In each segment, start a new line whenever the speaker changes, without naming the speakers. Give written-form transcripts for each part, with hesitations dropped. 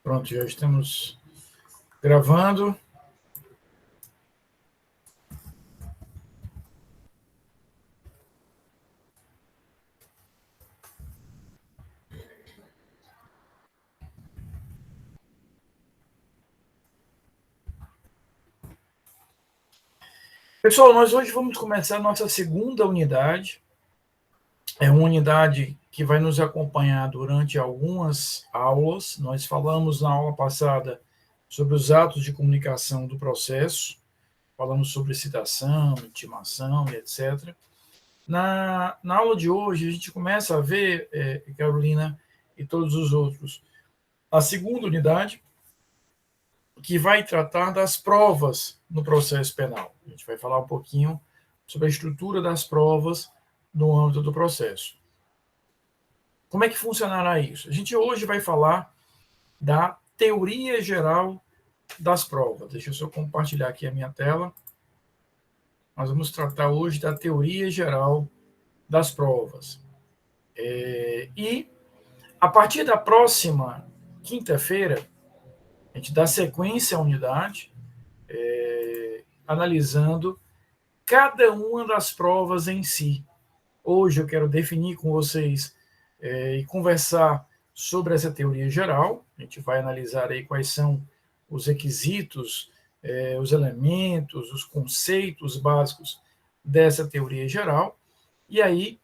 Pronto, já estamos gravando. Pessoal, nós hoje vamos começar a nossa segunda unidade. É uma unidade que vai nos acompanhar durante algumas aulas. Nós falamos na aula passada sobre os atos de comunicação do processo, falamos sobre citação, intimação e etc. Na aula de hoje, a gente começa a ver, Carolina e todos os outros, a segunda unidade, que vai tratar das provas no processo penal. A gente vai falar um pouquinho sobre a estrutura das provas no âmbito do processo. Como é que funcionará isso? A gente hoje vai falar da teoria geral das provas. Deixa eu só compartilhar aqui a minha tela. Nós vamos tratar hoje da teoria geral das provas. E a partir da próxima quinta-feira, a gente dá sequência à unidade, analisando cada uma das provas em si. Hoje eu quero definir com vocês e conversar sobre essa teoria geral. A gente vai analisar aí quais são os requisitos, os elementos, os conceitos básicos dessa teoria geral. E aí,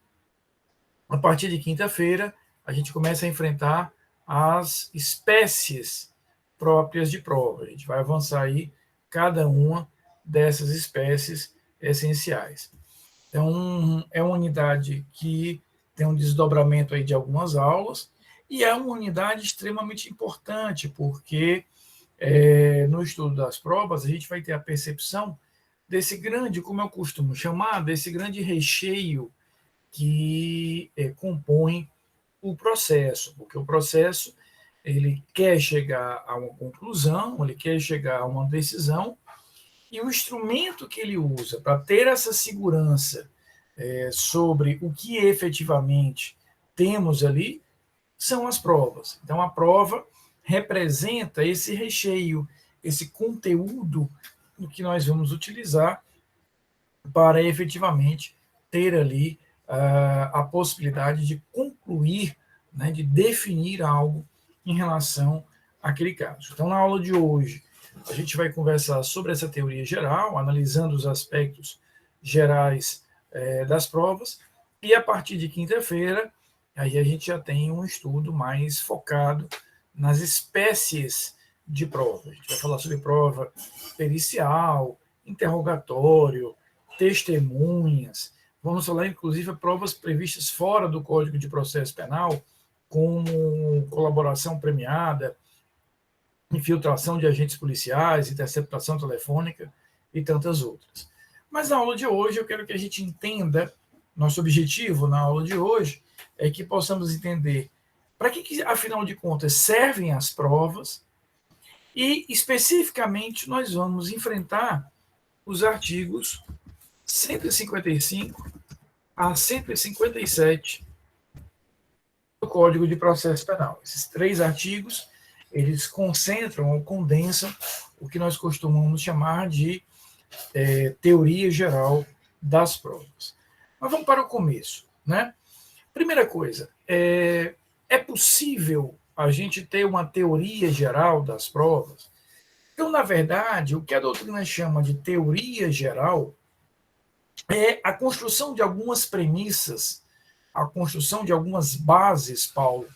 a partir de quinta-feira, a gente começa a enfrentar as espécies próprias de prova. A gente vai avançar aí cada uma dessas espécies essenciais. Então, é uma unidade que tem um desdobramento aí de algumas aulas e é uma unidade extremamente importante, porque no estudo das provas a gente vai ter a percepção desse grande, como eu costumo chamar, desse grande recheio que compõe o processo, porque o processo ele quer chegar a uma conclusão, ele quer chegar a uma decisão, e o instrumento que ele usa para ter essa segurança sobre o que efetivamente temos ali são as provas. Então, a prova representa esse recheio, esse conteúdo que nós vamos utilizar para efetivamente ter ali a possibilidade de concluir, né, de definir algo em relação àquele caso. Então, na aula de hoje, a gente vai conversar sobre essa teoria geral, analisando os aspectos gerais das provas, e a partir de quinta-feira, aí a gente já tem um estudo mais focado nas espécies de prova. A gente vai falar sobre prova pericial, interrogatório, testemunhas. Vamos falar, inclusive, provas previstas fora do Código de Processo Penal, como colaboração premiada, infiltração de agentes policiais, interceptação telefônica e tantas outras. Mas na aula de hoje eu quero que a gente entenda, nosso objetivo na aula de hoje é que possamos entender para que afinal de contas, servem as provas e, especificamente, nós vamos enfrentar os artigos 155 a 157 do Código de Processo Penal. Esses três artigos, eles concentram ou condensam o que nós costumamos chamar de teoria geral das provas. Mas vamos para o começo, né? Primeira coisa, é possível a gente ter uma teoria geral das provas? Então, na verdade, o que a doutrina chama de teoria geral é a construção de algumas premissas, a construção de algumas bases, Paulo,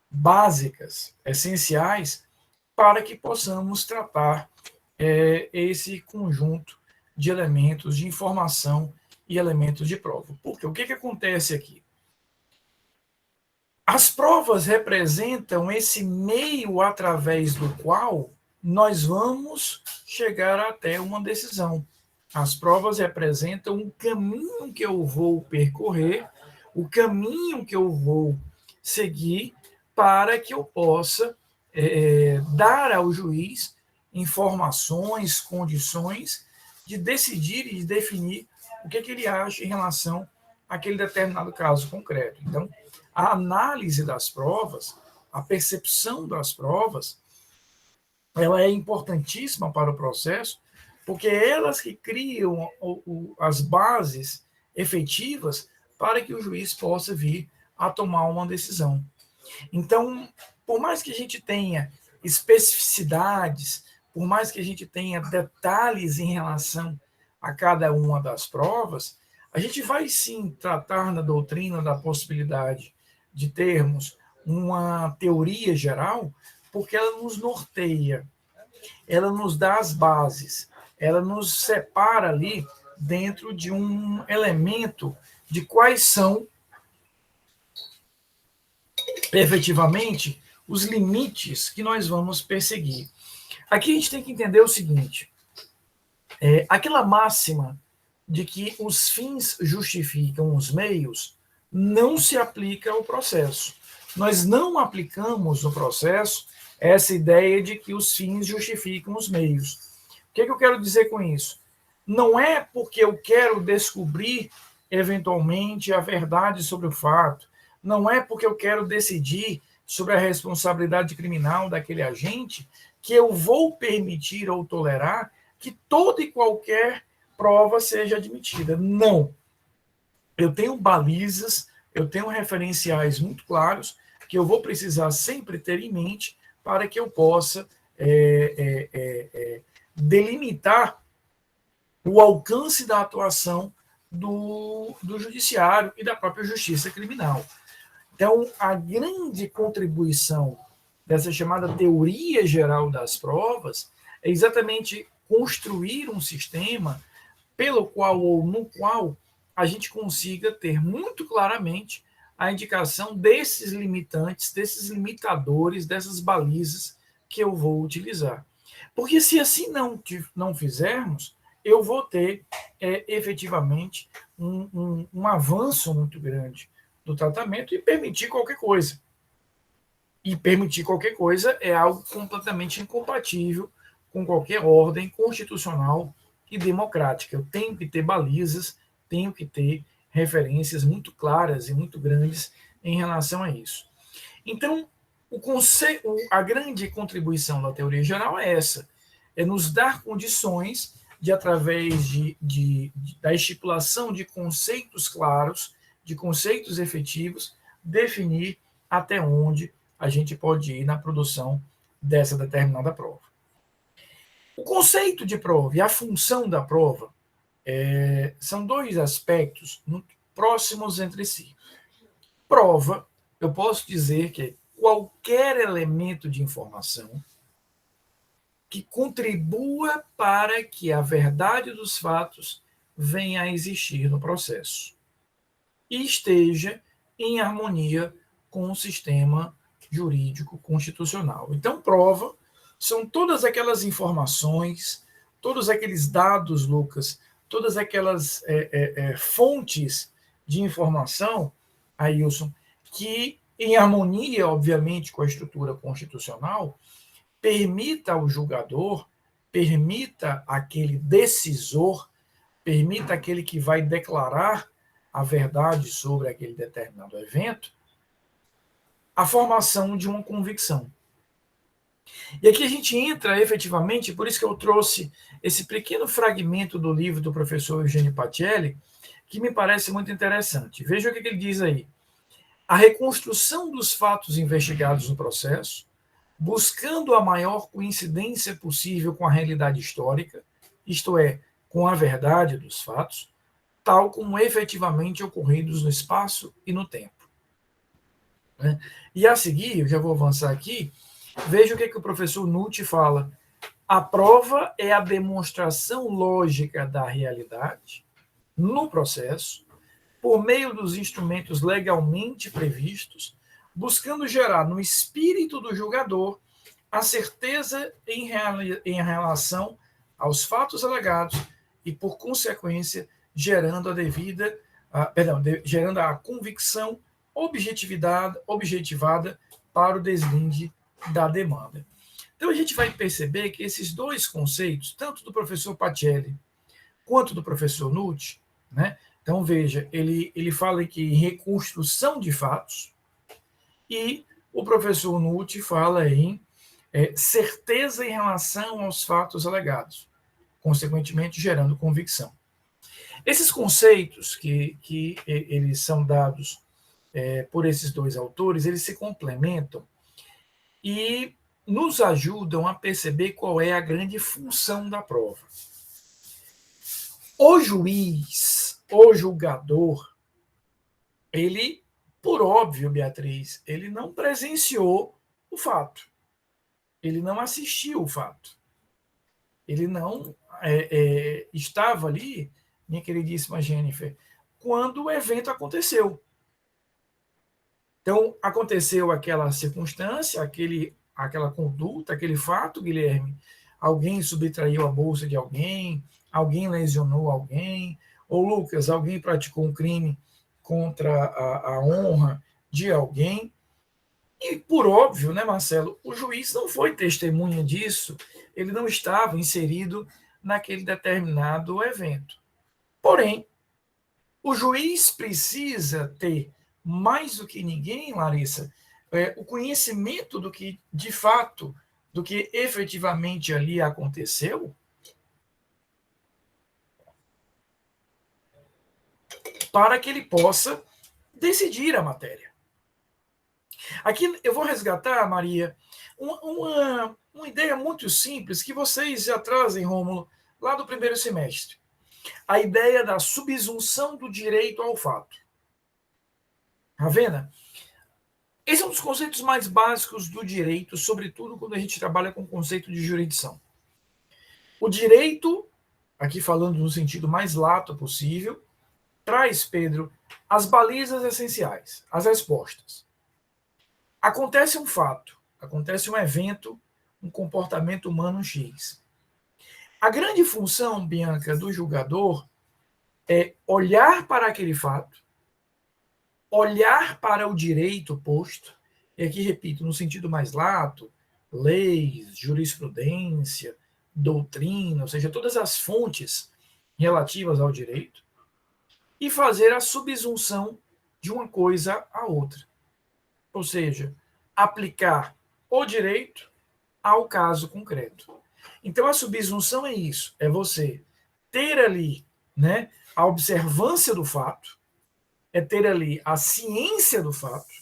básicas, essenciais, para que possamos tratar esse conjunto de elementos de informação e elementos de prova. Porque o que acontece aqui? As provas representam esse meio através do qual nós vamos chegar até uma decisão. As provas representam o caminho que eu vou percorrer, o caminho que eu vou seguir para que eu possa dar ao juiz informações, condições de decidir e de definir o que ele acha em relação àquele determinado caso concreto. Então, a análise das provas, a percepção das provas, ela é importantíssima para o processo, porque é elas que criam as bases efetivas para que o juiz possa vir a tomar uma decisão. Então, por mais que a gente tenha especificidades, por mais que a gente tenha detalhes em relação a cada uma das provas, a gente vai sim tratar na doutrina da possibilidade de termos uma teoria geral, porque ela nos norteia, ela nos dá as bases, ela nos separa ali dentro de um elemento de quais são efetivamente os limites que nós vamos perseguir. Aqui a gente tem que entender o seguinte: aquela máxima de que os fins justificam os meios não se aplica ao processo. Nós não aplicamos no processo essa ideia de que os fins justificam os meios. O que eu quero dizer com isso? Não é porque eu quero descobrir eventualmente a verdade sobre o fato, não é porque eu quero decidir sobre a responsabilidade criminal daquele agente que eu vou permitir ou tolerar que toda e qualquer prova seja admitida. Não. Eu tenho balizas, eu tenho referenciais muito claros que eu vou precisar sempre ter em mente para que eu possa delimitar o alcance da atuação do judiciário e da própria justiça criminal. Então, a grande contribuição dessa chamada teoria geral das provas é exatamente construir um sistema pelo qual ou no qual a gente consiga ter muito claramente a indicação desses limitantes, desses limitadores, dessas balizas que eu vou utilizar. Porque se assim não fizermos, eu vou ter efetivamente um avanço muito grande do tratamento e permitir qualquer coisa. E permitir qualquer coisa é algo completamente incompatível com qualquer ordem constitucional e democrática. Eu tenho que ter balizas, tenho que ter referências muito claras e muito grandes em relação a isso. Então, a grande contribuição da teoria geral é essa, é nos dar condições de, através da estipulação de conceitos claros, de conceitos efetivos, definir até onde a gente pode ir na produção dessa determinada prova. O conceito de prova e a função da prova são dois aspectos muito próximos entre si. Prova, eu posso dizer que é qualquer elemento de informação que contribua para que a verdade dos fatos venha a existir no processo e esteja em harmonia com o sistema jurídico constitucional. Então, prova são todas aquelas informações, todos aqueles dados, Lucas, todas aquelas fontes de informação, Ailson, que, em harmonia, obviamente, com a estrutura constitucional, permita ao julgador, permita aquele decisor, permita aquele que vai declarar a verdade sobre aquele determinado evento, a formação de uma convicção. E aqui a gente entra efetivamente, por isso que eu trouxe esse pequeno fragmento do livro do professor Eugênio Pacelli, que me parece muito interessante. Veja o que ele diz aí. A reconstrução dos fatos investigados no processo, buscando a maior coincidência possível com a realidade histórica, isto é, com a verdade dos fatos, tal como efetivamente ocorridos no espaço e no tempo. E a seguir, eu já vou avançar aqui, veja o que o professor Nutt fala. A prova é a demonstração lógica da realidade no processo, por meio dos instrumentos legalmente previstos, buscando gerar no espírito do julgador a certeza em relação aos fatos alegados e, por consequência, gerando gerando a convicção objetivada para o deslinde da demanda. Então, a gente vai perceber que esses dois conceitos, tanto do professor Pacelli quanto do professor Nutt, né? Então, veja, ele fala aqui em reconstrução de fatos e o professor Nutt fala em certeza em relação aos fatos alegados, consequentemente gerando convicção. Esses conceitos que eles são dados por esses dois autores, eles se complementam e nos ajudam a perceber qual é a grande função da prova. O juiz, o julgador, ele, por óbvio, Beatriz, ele não presenciou o fato, ele não assistiu o fato, ele não estava ali, minha queridíssima Jennifer, quando o evento aconteceu. Então, aconteceu aquela circunstância, aquela conduta, aquele fato, Guilherme. Alguém subtraiu a bolsa de alguém lesionou alguém, ou Lucas, alguém praticou um crime contra a honra de alguém. E, por óbvio, né, Marcelo, o juiz não foi testemunha disso, ele não estava inserido naquele determinado evento. Porém, o juiz precisa ter, mais do que ninguém, Larissa, o conhecimento do que, de fato, do que efetivamente ali aconteceu, para que ele possa decidir a matéria. Aqui eu vou resgatar, Maria, uma ideia muito simples que vocês já trazem, Rômulo, lá do primeiro semestre. A ideia da subsunção do direito ao fato. Tá vendo? Esse é um dos conceitos mais básicos do direito, sobretudo quando a gente trabalha com o conceito de jurisdição. O direito, aqui falando no sentido mais lato possível, traz, Pedro, as balizas essenciais, as respostas. Acontece um fato, acontece um evento, um comportamento humano X. A grande função, Bianca, do julgador é olhar para aquele fato, olhar para o direito posto, e aqui repito, no sentido mais lato, leis, jurisprudência, doutrina, ou seja, todas as fontes relativas ao direito, e fazer a subsunção de uma coisa à outra. Ou seja, aplicar o direito ao caso concreto. Então, a subsunção é isso, é você ter ali, né, a observância do fato, é ter ali a ciência do fato,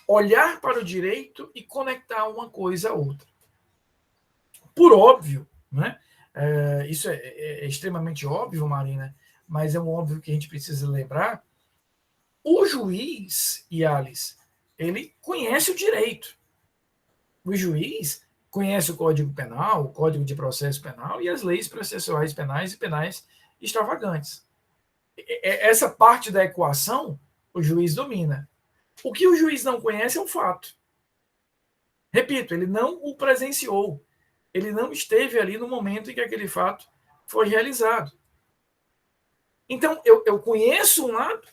olhar para o direito e conectar uma coisa à outra. Por óbvio, né? Isso é extremamente óbvio, Marina, mas é um óbvio que a gente precisa lembrar. O juiz, e Alice, ele conhece o direito. O juiz conhece o Código Penal, o Código de Processo Penal e as leis processuais penais e penais extravagantes. Essa parte da equação o juiz domina. O que o juiz não conhece é um fato. Repito, ele não o presenciou. Ele não esteve ali no momento em que aquele fato foi realizado. Então, eu conheço um lado,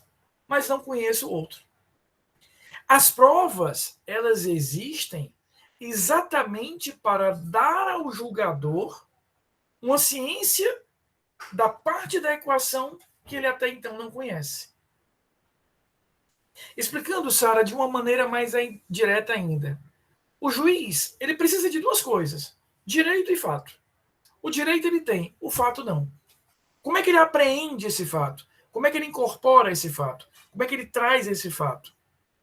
mas não conheço o outro. As provas, elas existem exatamente para dar ao julgador uma ciência da parte da equação que ele até então não conhece. Explicando, Sara, de uma maneira mais direta ainda. O juiz, ele precisa de duas coisas, direito e fato. O direito ele tem, o fato não. Como é que ele apreende esse fato? Como é que ele incorpora esse fato? Como é que ele traz esse fato?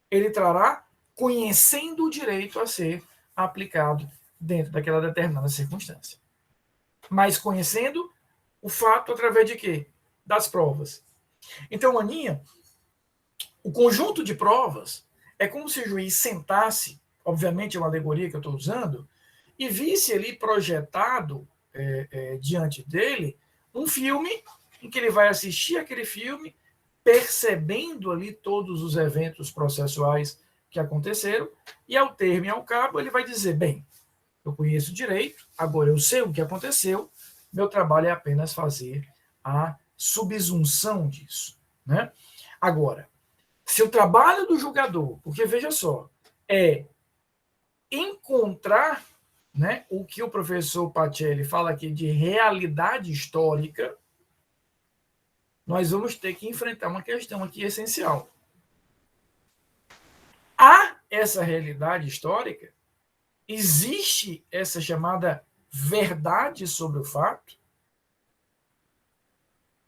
Ele trará conhecendo o direito a ser aplicado dentro daquela determinada circunstância. Mas conhecendo o fato através de quê? Das provas. Então, Aninha, o conjunto de provas é como se o juiz sentasse, obviamente é uma alegoria que eu estou usando, e visse ali projetado diante dele um filme em que ele vai assistir aquele filme, percebendo ali todos os eventos processuais que aconteceram, e ao termo e ao cabo ele vai dizer, bem, eu conheço direito, agora eu sei o que aconteceu, meu trabalho é apenas fazer a subsunção disso. Né? Agora, se o trabalho do julgador, porque veja só, é encontrar, né, o que o professor Pacelli fala aqui de realidade histórica, nós vamos ter que enfrentar uma questão aqui essencial. Há essa realidade histórica? Existe essa chamada verdade sobre o fato?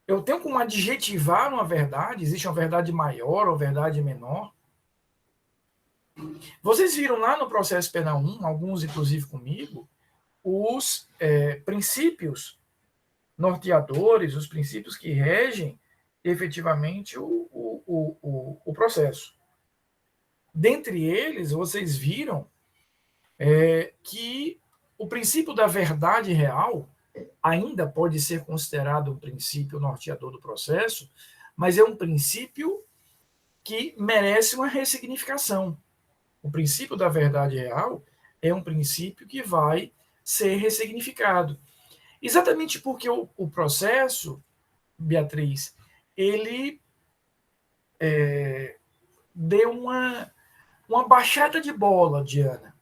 Eu tenho como adjetivar uma verdade? Existe uma verdade maior ou verdade menor? Vocês viram lá no processo penal 1, alguns inclusive comigo, os princípios norteadores, os princípios que regem efetivamente o processo. Dentre eles, vocês viram que o princípio da verdade real ainda pode ser considerado um princípio norteador do processo, mas é um princípio que merece uma ressignificação. O princípio da verdade real é um princípio que vai ser ressignificado. Exatamente porque o processo, Beatriz, ele deu uma baixada de bola, Diana.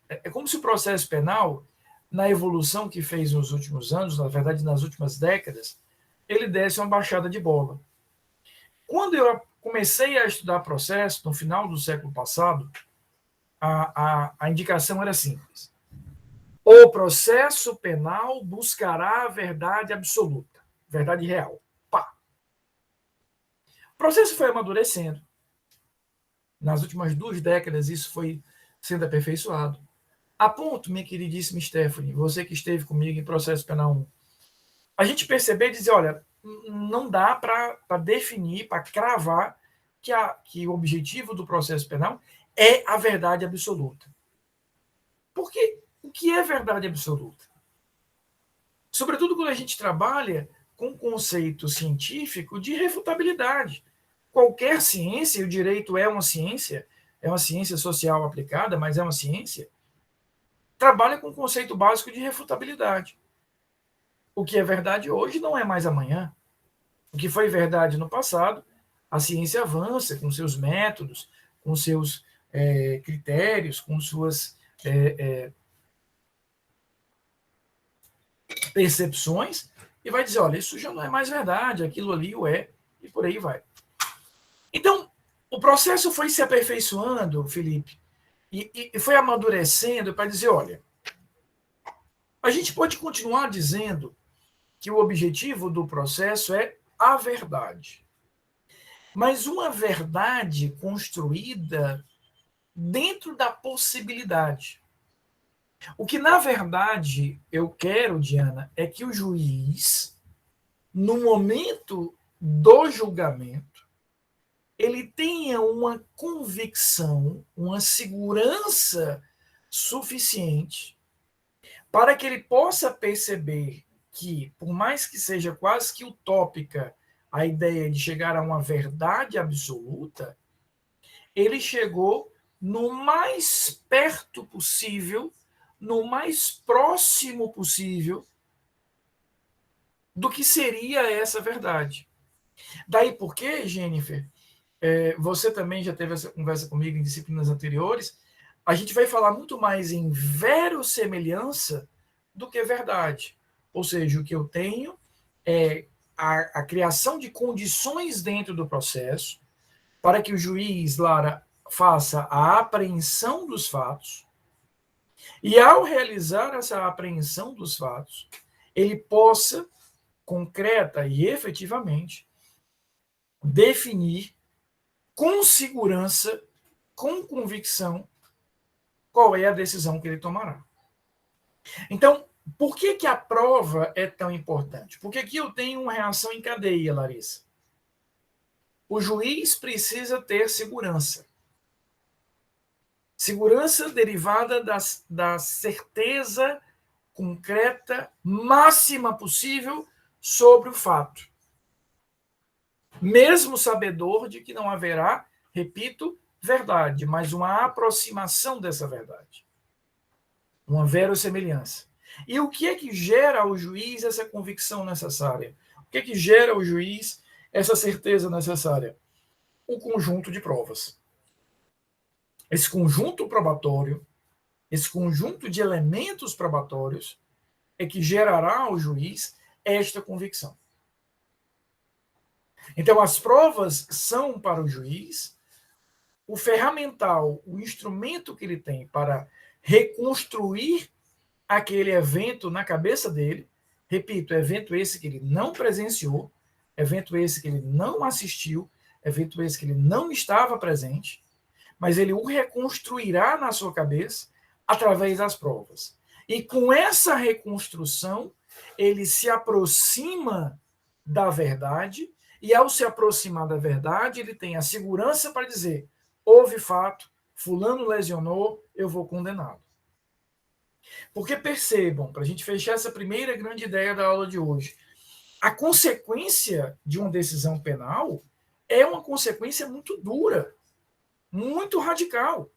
É como se o processo penal, na evolução que fez nos últimos anos, na verdade, nas últimas décadas, ele desse uma baixada de bola. Quando eu comecei a estudar processo, no final do século passado, a indicação era simples. O processo penal buscará a verdade absoluta, verdade real. Pá. O processo foi amadurecendo. Nas últimas 2 décadas, isso foi sendo aperfeiçoado. A ponto, minha queridíssima Stephanie, você que esteve comigo em processo penal 1, a gente perceber e dizer, olha, não dá para definir, para cravar que o objetivo do processo penal é a verdade absoluta. Porque o que é verdade absoluta? Sobretudo quando a gente trabalha com o conceito científico de refutabilidade. Qualquer ciência, e o direito é uma ciência social aplicada, mas é uma ciência, trabalha com o conceito básico de refutabilidade. O que é verdade hoje não é mais amanhã. O que foi verdade no passado, a ciência avança com seus métodos, com seus critérios, com suas percepções, e vai dizer, olha, isso já não é mais verdade, aquilo ali o é, e por aí vai. Então, o processo foi se aperfeiçoando, Felipe, e foi amadurecendo para dizer, olha, a gente pode continuar dizendo que o objetivo do processo é a verdade. Mas uma verdade construída dentro da possibilidade. O que, na verdade, eu quero, Diana, é que o juiz, no momento do julgamento, ele tenha uma convicção, uma segurança suficiente para que ele possa perceber que, por mais que seja quase que utópica a ideia de chegar a uma verdade absoluta, ele chegou no mais perto possível, no mais próximo possível do que seria essa verdade. Daí porque, Jennifer, você também já teve essa conversa comigo em disciplinas anteriores, a gente vai falar muito mais em verossemelhança do que verdade. Ou seja, o que eu tenho é a criação de condições dentro do processo para que o juiz, Lara, faça a apreensão dos fatos e, ao realizar essa apreensão dos fatos, ele possa, concreta e efetivamente, definir com segurança, com convicção, qual é a decisão que ele tomará. Então, por que a prova é tão importante? Porque aqui eu tenho uma reação em cadeia, Larissa. O juiz precisa ter segurança. Segurança derivada da certeza concreta, máxima possível sobre o fato. Mesmo sabedor de que não haverá, repito, verdade, mas uma aproximação dessa verdade. Uma verossemelhança. E o que é que gera ao juiz essa convicção necessária? O que é que gera ao juiz essa certeza necessária? O conjunto de provas. Esse conjunto probatório, esse conjunto de elementos probatórios é que gerará ao juiz esta convicção. Então, as provas são para o juiz o ferramental, o instrumento que ele tem para reconstruir aquele evento na cabeça dele, repito, evento esse que ele não presenciou, evento esse que ele não assistiu, evento esse que ele não estava presente, mas ele o reconstruirá na sua cabeça através das provas. E com essa reconstrução, ele se aproxima da verdade, e ao se aproximar da verdade, ele tem a segurança para dizer: houve fato, fulano lesionou, eu vou condená-lo. Porque percebam, para a gente fechar essa primeira grande ideia da aula de hoje, a consequência de uma decisão penal é uma consequência muito dura, muito radical.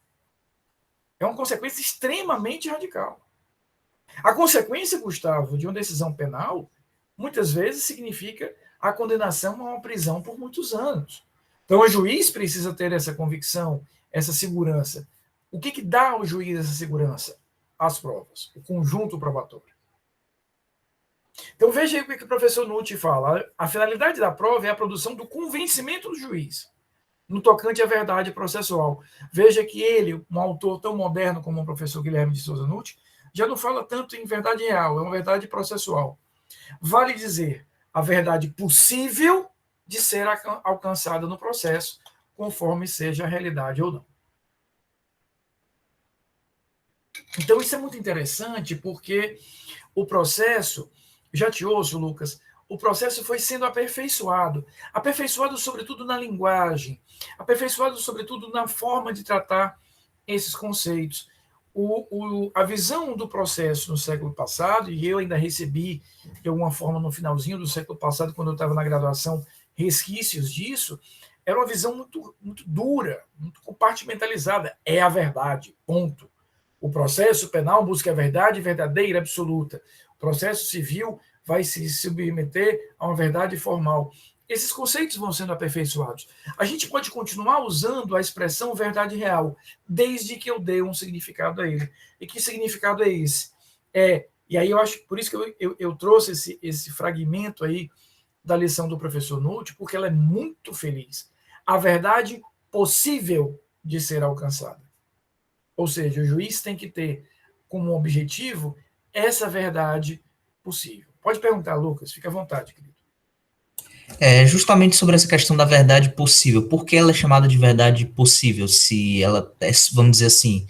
É uma consequência extremamente radical. A consequência, Gustavo, de uma decisão penal, muitas vezes significa a condenação a uma prisão por muitos anos. Então, o juiz precisa ter essa convicção, essa segurança. O que dá ao juiz essa segurança? As provas, o conjunto probatório. Então, veja aí o que o professor Nutti fala. A finalidade da prova é a produção do convencimento do juiz no tocante à verdade processual. Veja que ele, um autor tão moderno como o professor Guilherme de Souza Nutti, já não fala tanto em verdade real, é uma verdade processual. Vale dizer, a verdade possível de ser alcançada no processo, conforme seja a realidade ou não. Então, isso é muito interessante, porque o processo, já te ouço, Lucas, o processo foi sendo aperfeiçoado sobretudo na linguagem, aperfeiçoado sobretudo na forma de tratar esses conceitos. A visão do processo no século passado, e eu ainda recebi, de alguma forma, no finalzinho do século passado, quando eu estava na graduação, resquícios disso, era uma visão muito, muito dura, muito compartimentalizada. É a verdade, ponto. O processo penal busca a verdade verdadeira, absoluta. O processo civil vai se submeter a uma verdade formal. Esses conceitos vão sendo aperfeiçoados. A gente pode continuar usando a expressão verdade real, desde que eu dê um significado a ele. E que significado é esse? E aí eu acho, por isso que eu trouxe esse fragmento aí da lição do professor Nutti, porque ela é muito feliz. A verdade possível de ser alcançada. Ou seja, o juiz tem que ter como objetivo essa verdade possível. Pode perguntar, Lucas, fica à vontade, querido.
Justamente sobre essa questão da verdade possível. Por que ela é chamada de verdade possível? Se ela, vamos dizer assim,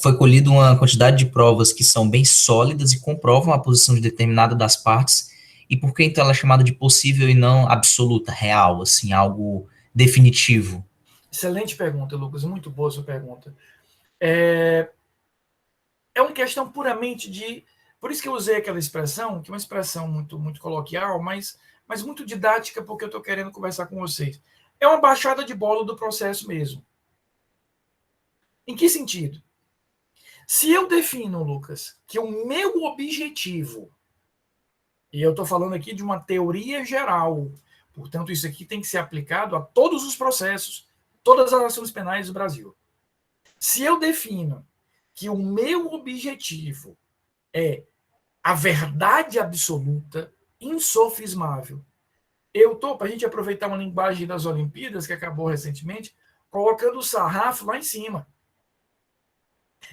foi colhida uma quantidade de provas que são bem sólidas e comprovam a posição de determinada das partes, e por que então ela é chamada de possível e não absoluta, real, assim, algo definitivo?
Excelente pergunta, Lucas, muito boa sua pergunta. É uma questão puramente de... Por isso que eu usei aquela expressão, que é uma expressão muito, muito coloquial, mas muito didática, porque eu estou querendo conversar com vocês. É uma baixada de bola do processo mesmo. Em que sentido? Se eu defino, Lucas, que o meu objetivo, e eu estou falando aqui de uma teoria geral, portanto, isso aqui tem que ser aplicado a todos os processos, todas as ações penais do Brasil. Se eu defino que o meu objetivo é a verdade absoluta, insofismável, eu estou, para a gente aproveitar uma linguagem das Olimpíadas, que acabou recentemente, colocando o sarrafo lá em cima.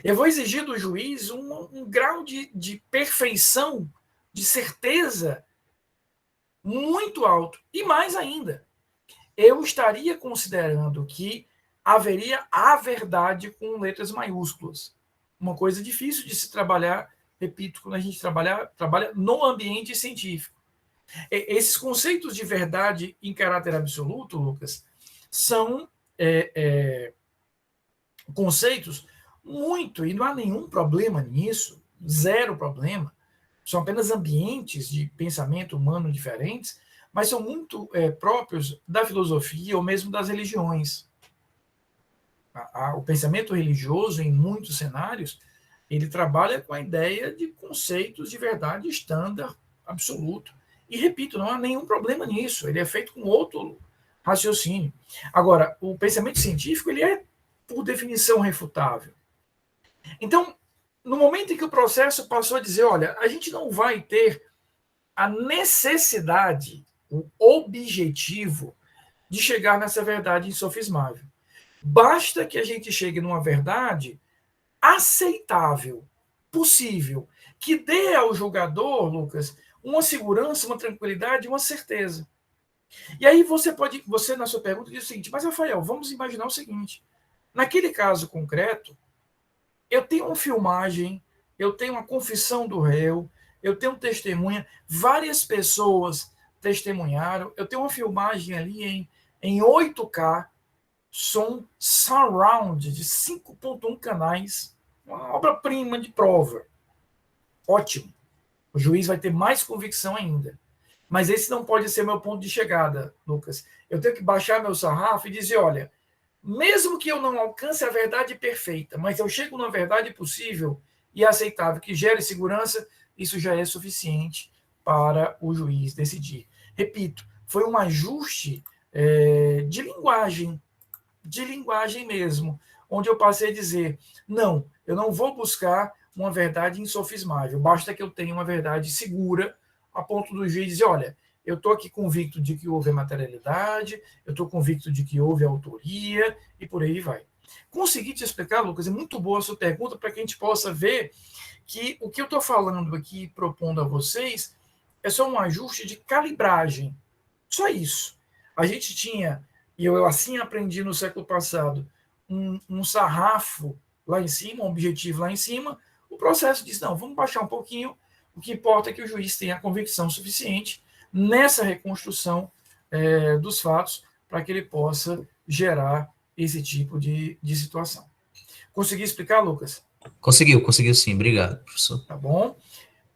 Eu vou exigir do juiz um grau de perfeição, de certeza muito alto. E mais ainda, eu estaria considerando que haveria a verdade com letras maiúsculas. Uma coisa difícil de se trabalhar, repito, quando a gente trabalha no ambiente científico. Esses conceitos de verdade em caráter absoluto, Lucas, são conceitos muito, e não há nenhum problema nisso, zero problema, são apenas ambientes de pensamento humano diferentes, mas são muito próprios da filosofia ou mesmo das religiões. O pensamento religioso, em muitos cenários, ele trabalha com a ideia de conceitos de verdade estándar, absoluto. E, repito, não há nenhum problema nisso, ele é feito com outro raciocínio. Agora, o pensamento científico, ele é, por definição, refutável. Então, no momento em que o processo passou a dizer, olha, a gente não vai ter a necessidade, o objetivo de chegar nessa verdade insofismável. Basta que a gente chegue numa verdade aceitável, possível, que dê ao julgador, Lucas, uma segurança, uma tranquilidade, uma certeza. E aí você na sua pergunta diz o seguinte, mas Rafael, vamos imaginar o seguinte, naquele caso concreto, eu tenho uma filmagem, eu tenho uma confissão do réu, eu tenho testemunha, várias pessoas testemunharam, eu tenho uma filmagem ali em 8K, som surround de 5.1 canais, uma obra-prima de prova. Ótimo. O juiz vai ter mais convicção ainda. Mas esse não pode ser meu ponto de chegada, Lucas. Eu tenho que baixar meu sarrafo e dizer, olha, mesmo que eu não alcance a verdade perfeita, mas eu chego numa verdade possível e aceitável que gere segurança, isso já é suficiente para o juiz decidir. Repito, foi um ajuste de linguagem mesmo, onde eu passei a dizer, não, eu não vou buscar uma verdade insofismável, basta que eu tenha uma verdade segura, a ponto do juiz dizer, olha, eu estou aqui convicto de que houve a materialidade, eu estou convicto de que houve a autoria, e por aí vai. Consegui te explicar, Lucas, é muito boa a sua pergunta, para que a gente possa ver que o que eu estou falando aqui, propondo a vocês, é só um ajuste de calibragem. Só isso. A gente tinha, e eu assim aprendi no século passado, um sarrafo lá em cima, um objetivo lá em cima, o processo diz, não, vamos baixar um pouquinho, o que importa é que o juiz tenha a convicção suficiente nessa reconstrução dos fatos para que ele possa gerar esse tipo de situação. Consegui explicar, Lucas?
Conseguiu sim, obrigado, professor.
Tá bom?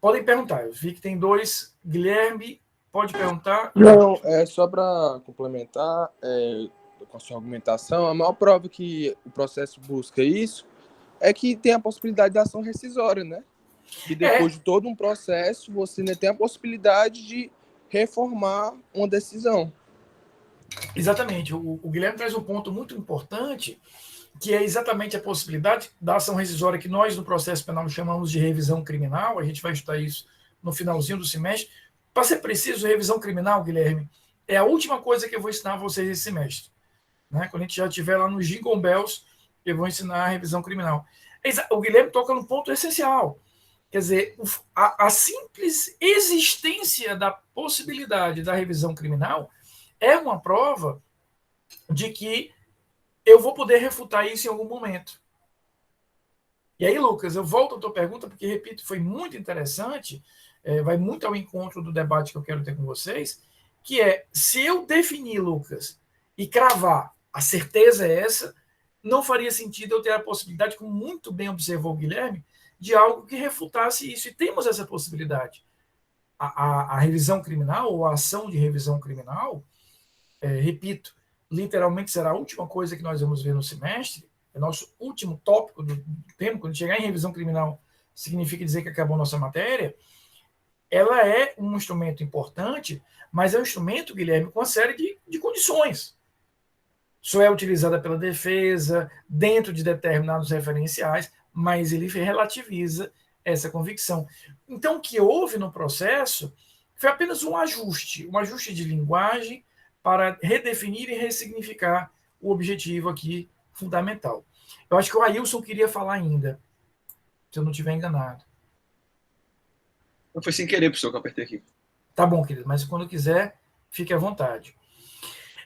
Podem perguntar, eu vi que tem dois. Guilherme, pode perguntar.
Não, é só para complementar com a sua argumentação, a maior prova que o processo busca isso é que tem a possibilidade de ação rescisória, né? Que depois de todo um processo, você ainda tem a possibilidade de reformar uma decisão.
Exatamente. O Guilherme traz um ponto muito importante, que é exatamente a possibilidade da ação rescisória que nós, no processo penal, chamamos de revisão criminal. A gente vai estudar isso no finalzinho do semestre. Para ser preciso, revisão criminal, Guilherme, é a última coisa que eu vou ensinar a vocês esse semestre. Né? Quando a gente já estiver lá no Jingle Bells, eu vou ensinar a revisão criminal. O Guilherme toca num ponto essencial. Quer dizer, a simples existência da possibilidade da revisão criminal é uma prova de que eu vou poder refutar isso em algum momento. E aí, Lucas, eu volto à tua pergunta, porque, repito, foi muito interessante, vai muito ao encontro do debate que eu quero ter com vocês, que é, se eu definir, Lucas, e cravar, a certeza é essa, não faria sentido eu ter a possibilidade, como muito bem observou o Guilherme, de algo que refutasse isso. E temos essa possibilidade. A revisão criminal, ou a ação de revisão criminal, repito, literalmente será a última coisa que nós vamos ver no semestre, é nosso último tópico do tema. Quando chegar em revisão criminal, significa dizer que acabou nossa matéria. Ela é um instrumento importante, mas é um instrumento, Guilherme, com uma série de condições. Só é utilizada pela defesa, dentro de determinados referenciais, mas ele relativiza essa convicção. Então, o que houve no processo foi apenas um ajuste de linguagem para redefinir e ressignificar o objetivo aqui fundamental. Eu acho que o Ailson queria falar ainda, se eu não estiver enganado.
Não foi sem querer, professor, que eu apertei aqui.
Tá bom, querido, mas quando quiser, fique à vontade.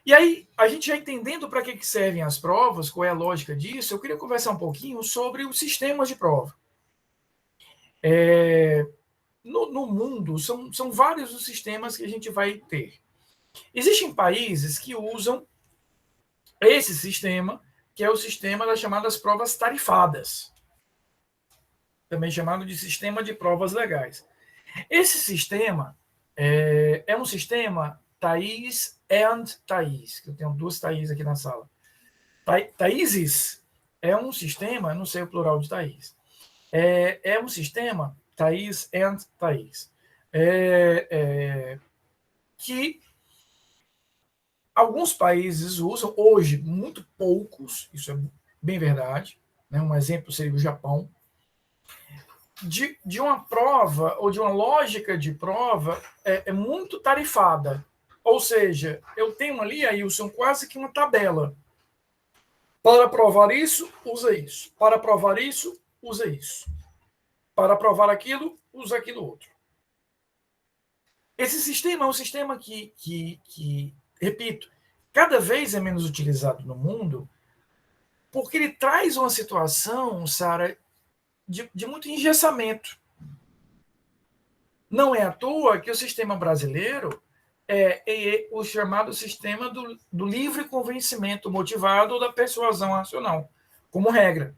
E aí, a gente já entendendo para que servem as provas, qual é a lógica disso, eu queria conversar um pouquinho sobre os sistemas de prova. No mundo, são vários os sistemas que a gente vai ter. Existem países que usam esse sistema, que é o sistema das chamadas provas tarifadas, também chamado de sistema de provas legais. Esse sistema é um sistema Thaís and Thaís, que eu tenho duas Thaís aqui na sala. Thaíses é um sistema, não sei o plural de Thaís, é um sistema Thaís and Thaís, que alguns países usam, hoje muito poucos, isso é bem verdade, né? Um exemplo seria o Japão, de uma prova, ou de uma lógica de prova muito tarifada. Ou seja, eu tenho ali, Ailson, quase que uma tabela. Para provar isso, usa isso. Para provar isso, usa isso. Para provar aquilo, usa aquilo outro. Esse sistema é um sistema que, repito, cada vez é menos utilizado no mundo, porque ele traz uma situação, Sara, de muito engessamento. Não é à toa que o sistema brasileiro é o chamado sistema do livre convencimento motivado ou da persuasão racional, como regra.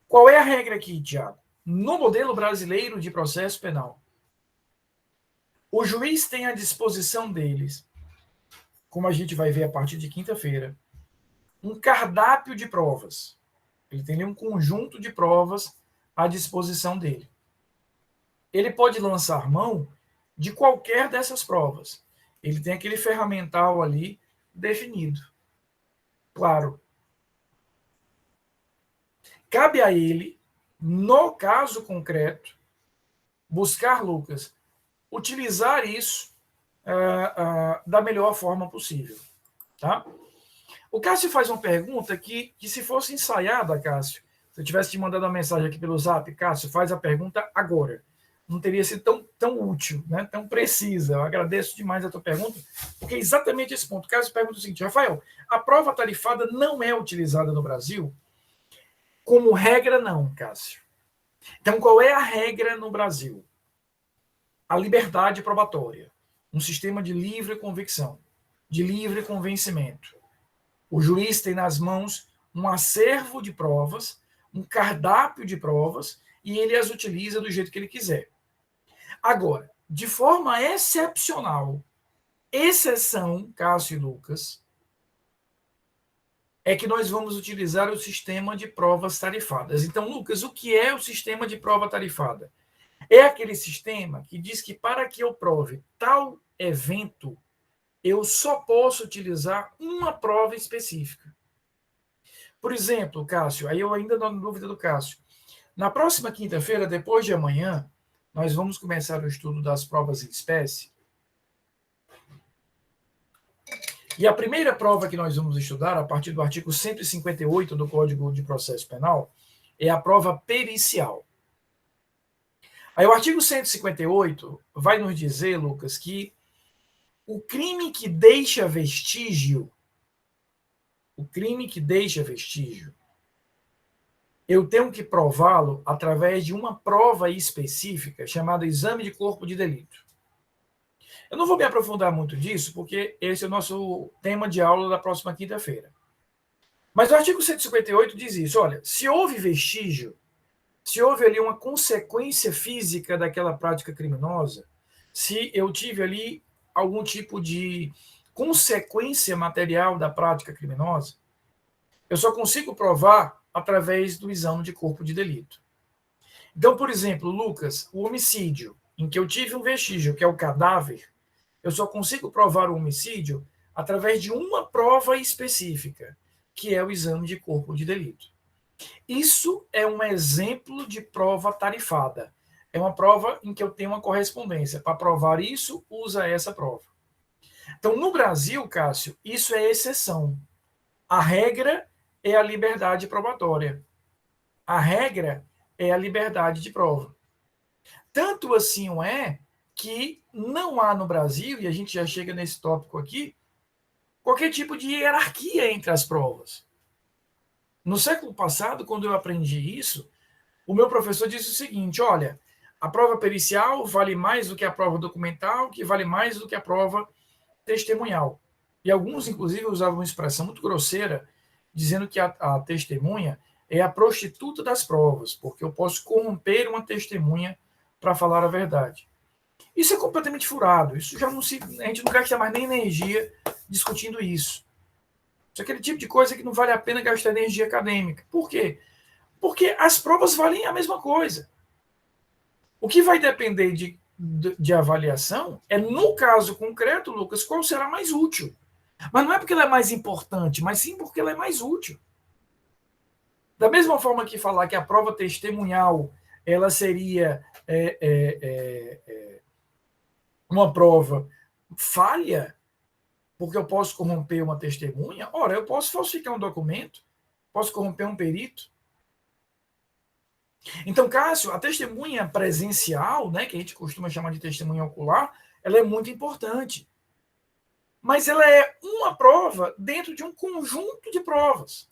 Qual é a regra aqui, Tiago? No modelo brasileiro de processo penal, o juiz tem à disposição deles, como a gente vai ver a partir de quinta-feira, um cardápio de provas. Ele tem um conjunto de provas à disposição dele. Ele pode lançar mão de qualquer dessas provas. Ele tem aquele ferramental ali definido. Claro. Cabe a ele, no caso concreto, buscar, Lucas, utilizar isso da melhor forma possível. Tá? O Cássio faz uma pergunta que se fosse ensaiada, Cássio, se eu tivesse te mandado uma mensagem aqui pelo Zap, Cássio, faz a pergunta agora. Não teria sido tão útil, né? Tão precisa. Eu agradeço demais a tua pergunta, porque é exatamente esse ponto. O Cássio pergunta o seguinte, Rafael, a prova tarifada não é utilizada no Brasil? Como regra, não, Cássio. Então, qual é a regra no Brasil? A liberdade probatória. Um sistema de livre convicção, de livre convencimento. O juiz tem nas mãos um acervo de provas, um cardápio de provas, e ele as utiliza do jeito que ele quiser. Agora, de forma excepcional, exceção, Cássio e Lucas, é que nós vamos utilizar o sistema de provas tarifadas. Então, Lucas, o que é o sistema de prova tarifada? É aquele sistema que diz que para que eu prove tal evento, eu só posso utilizar uma prova específica. Por exemplo, Cássio, aí eu ainda não dúvida do Cássio. Na próxima quinta-feira, depois de amanhã, nós vamos começar o estudo das provas em espécie. E a primeira prova que nós vamos estudar, a partir do artigo 158 do Código de Processo Penal, é a prova pericial. Aí o artigo 158 vai nos dizer, Lucas, que o crime que deixa vestígio, eu tenho que prová-lo através de uma prova específica chamada exame de corpo de delito. Eu não vou me aprofundar muito disso, porque esse é o nosso tema de aula da próxima quinta-feira. Mas o artigo 158 diz isso, olha, se houve vestígio, se houve ali uma consequência física daquela prática criminosa, se eu tive ali algum tipo de consequência material da prática criminosa, eu só consigo provar através do exame de corpo de delito. Então, por exemplo, Lucas, o homicídio, em que eu tive um vestígio, que é o cadáver, eu só consigo provar o homicídio através de uma prova específica, que é o exame de corpo de delito. Isso é um exemplo de prova tarifada. É uma prova em que eu tenho uma correspondência. Para provar isso, usa essa prova. Então, no Brasil, Cássio, isso é exceção. A regra é a liberdade probatória. A regra é a liberdade de prova. Tanto assim é que não há no Brasil, e a gente já chega nesse tópico aqui, qualquer tipo de hierarquia entre as provas. No século passado, quando eu aprendi isso, o meu professor disse o seguinte, olha, a prova pericial vale mais do que a prova documental, que vale mais do que a prova testemunhal. E alguns, inclusive, usavam uma expressão muito grosseira, dizendo que a testemunha é a prostituta das provas, porque eu posso corromper uma testemunha para falar a verdade. Isso é completamente furado, isso já não se, a gente não gasta mais nem energia discutindo isso. Isso é aquele tipo de coisa que não vale a pena gastar energia acadêmica. Por quê? Porque as provas valem a mesma coisa. O que vai depender de avaliação é, no caso concreto, Lucas, qual será mais útil. Mas não é porque ela é mais importante, mas sim porque ela é mais útil. Da mesma forma que falar que a prova testemunhal ela seria uma prova falha, porque eu posso corromper uma testemunha. Ora, eu posso falsificar um documento, posso corromper um perito. Então, Cássio, a testemunha presencial, né, que a gente costuma chamar de testemunha ocular, ela é muito importante. Mas ela é uma prova dentro de um conjunto de provas.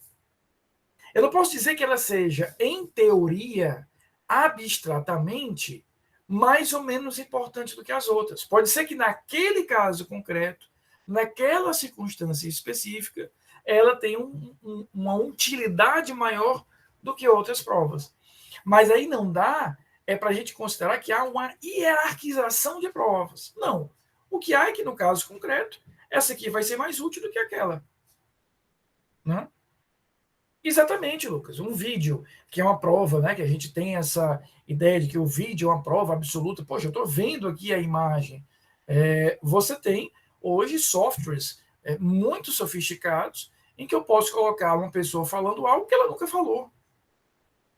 Eu não posso dizer que ela seja, em teoria, abstratamente, mais ou menos importante do que as outras. Pode ser que naquele caso concreto, naquela circunstância específica, ela tenha uma utilidade maior do que outras provas. Mas aí não dá para a gente considerar que há uma hierarquização de provas. Não. O que há é que, no caso concreto, essa aqui vai ser mais útil do que aquela. Né? Exatamente, Lucas. Um vídeo, que é uma prova, né? Que a gente tem essa ideia de que o vídeo é uma prova absoluta. Poxa, eu estou vendo aqui a imagem. Você tem, hoje, softwares muito sofisticados em que eu posso colocar uma pessoa falando algo que ela nunca falou.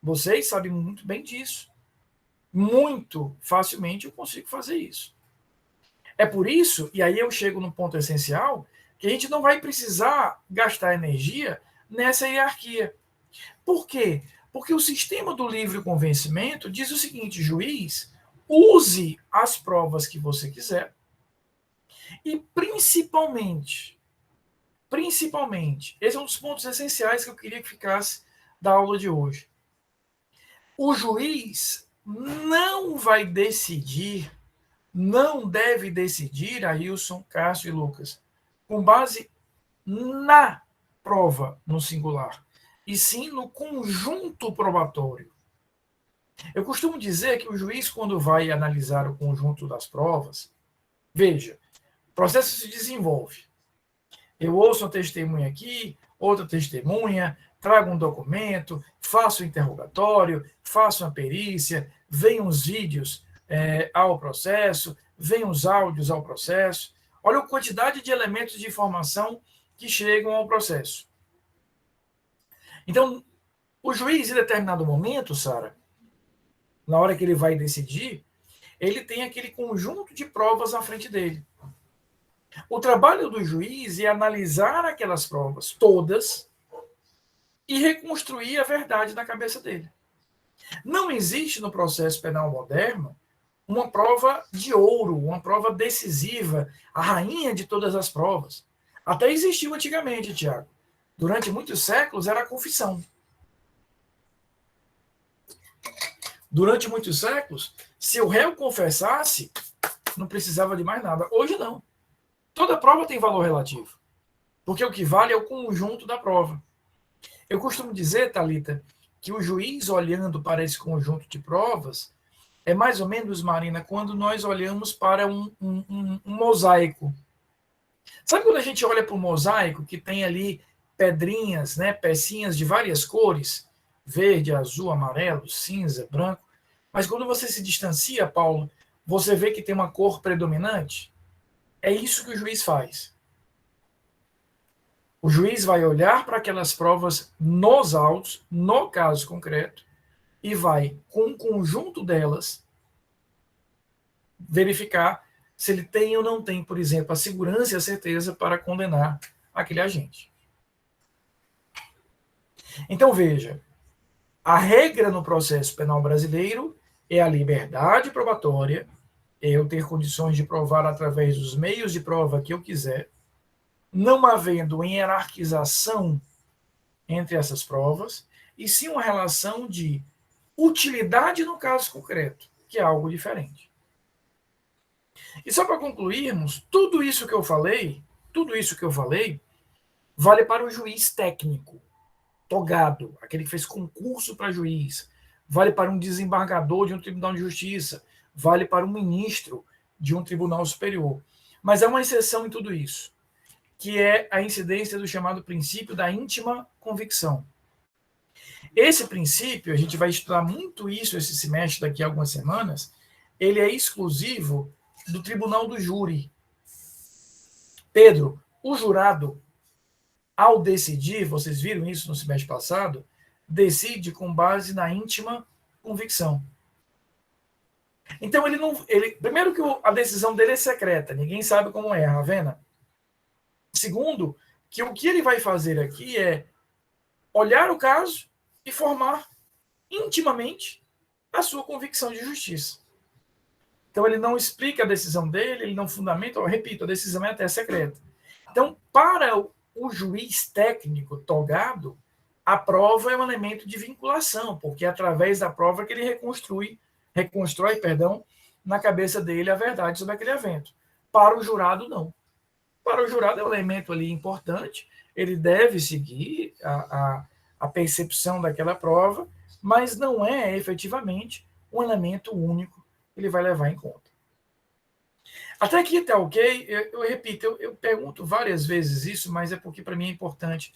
Vocês sabem muito bem disso. Muito facilmente eu consigo fazer isso. É por isso, e aí eu chego no ponto essencial, que a gente não vai precisar gastar energia nessa hierarquia. Por quê? Porque o sistema do livre convencimento diz o seguinte: juiz, use as provas que você quiser e principalmente, esse é um dos pontos essenciais que eu queria que ficasse da aula de hoje. O juiz não vai decidir, não deve decidir, Ailson, Cássio e Lucas, com base na prova no singular, e sim no conjunto probatório. Eu costumo dizer que o juiz, quando vai analisar o conjunto das provas, veja, o processo se desenvolve. Eu ouço uma testemunha aqui, outra testemunha, trago um documento, faço um interrogatório, faço uma perícia, vem uns vídeos ao processo, vem uns áudios ao processo. Olha a quantidade de elementos de informação que chegam ao processo. Então, o juiz, em determinado momento, Sara, na hora que ele vai decidir, ele tem aquele conjunto de provas na frente dele. O trabalho do juiz é analisar aquelas provas todas e reconstruir a verdade na cabeça dele. Não existe no processo penal moderno uma prova de ouro, uma prova decisiva, a rainha de todas as provas. Até existiu antigamente, Tiago. Durante muitos séculos era a confissão. Durante muitos séculos, se o réu confessasse, não precisava de mais nada. Hoje não. Toda prova tem valor relativo. Porque o que vale é o conjunto da prova. Eu costumo dizer, Thalita, que o juiz olhando para esse conjunto de provas é mais ou menos, Marina, quando nós olhamos para um mosaico. Sabe quando a gente olha para um mosaico que tem ali pedrinhas, né, pecinhas de várias cores, verde, azul, amarelo, cinza, branco, mas quando você se distancia, Paulo, você vê que tem uma cor predominante? É isso que o juiz faz. O juiz vai olhar para aquelas provas nos autos, no caso concreto, e vai, com um conjunto delas, verificar se ele tem ou não tem, por exemplo, a segurança e a certeza para condenar aquele agente. Então, veja, a regra no processo penal brasileiro é a liberdade probatória, é eu ter condições de provar através dos meios de prova que eu quiser, não havendo hierarquização entre essas provas, e sim uma relação de utilidade no caso concreto, que é algo diferente. E só para concluirmos, tudo isso que eu falei, vale para o juiz técnico, togado, aquele que fez concurso para juiz, vale para um desembargador de um tribunal de justiça, vale para um ministro de um tribunal superior. Mas há uma exceção em tudo isso, que é a incidência do chamado princípio da íntima convicção. Esse princípio, a gente vai estudar muito isso esse semestre, daqui a algumas semanas, ele é exclusivo do tribunal do júri. Pedro, o jurado, ao decidir, vocês viram isso no semestre passado, decide com base na íntima convicção. Então, primeiro que a decisão dele é secreta, ninguém sabe como é, Ravena. Segundo, que o que ele vai fazer aqui é olhar o caso e formar intimamente a sua convicção de justiça. Então, ele não explica a decisão dele, ele não fundamenta, eu repito, a decisão é até secreta. Então, para o juiz técnico togado, a prova é um elemento de vinculação, porque é através da prova que ele reconstrói, na cabeça dele a verdade sobre aquele evento. Para o jurado, não. Para o jurado é um elemento ali importante, ele deve seguir a percepção daquela prova, mas não é efetivamente um elemento único que ele vai levar em conta. Até aqui está ok? Eu repito, eu pergunto várias vezes isso, mas é porque para mim é importante.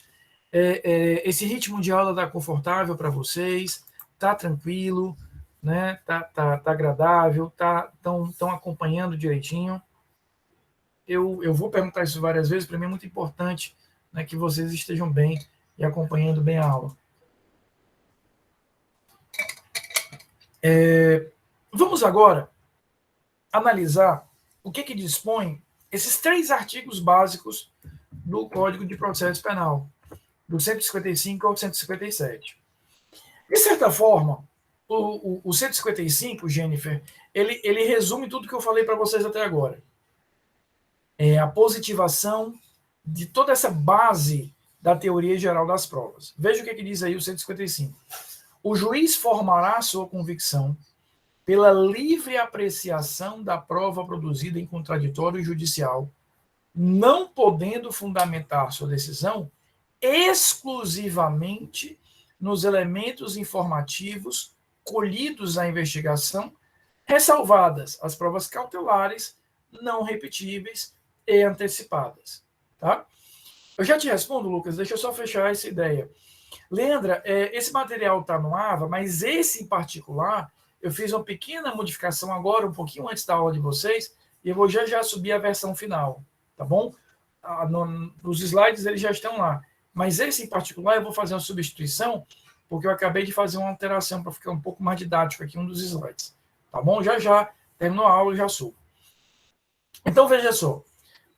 Esse ritmo de aula está confortável para vocês? Está tranquilo? Né? Tá agradável? Estão acompanhando direitinho? Eu vou perguntar isso várias vezes, para mim é muito importante, né, que vocês estejam bem e acompanhando bem a aula. Vamos agora analisar o que dispõe esses 3 artigos básicos do Código de Processo Penal, do 155 ao 157. De certa forma, o 155, Jennifer, ele resume tudo que eu falei para vocês até agora. A positivação de toda essa base da teoria geral das provas. Veja o que diz aí o 155. O juiz formará sua convicção pela livre apreciação da prova produzida em contraditório judicial, não podendo fundamentar sua decisão exclusivamente nos elementos informativos colhidos na investigação, ressalvadas as provas cautelares, não repetíveis e antecipadas. Tá? Eu já te respondo, Lucas, deixa eu só fechar essa ideia. Leandra, esse material está no AVA, mas esse em particular, eu fiz uma pequena modificação agora, um pouquinho antes da aula de vocês, e eu vou já subir a versão final, tá bom? Os slides eles já estão lá. Mas esse em particular eu vou fazer uma substituição, porque eu acabei de fazer uma alteração para ficar um pouco mais didático aqui, um dos slides. Tá bom? Já terminou a aula, já subo. Então, veja só.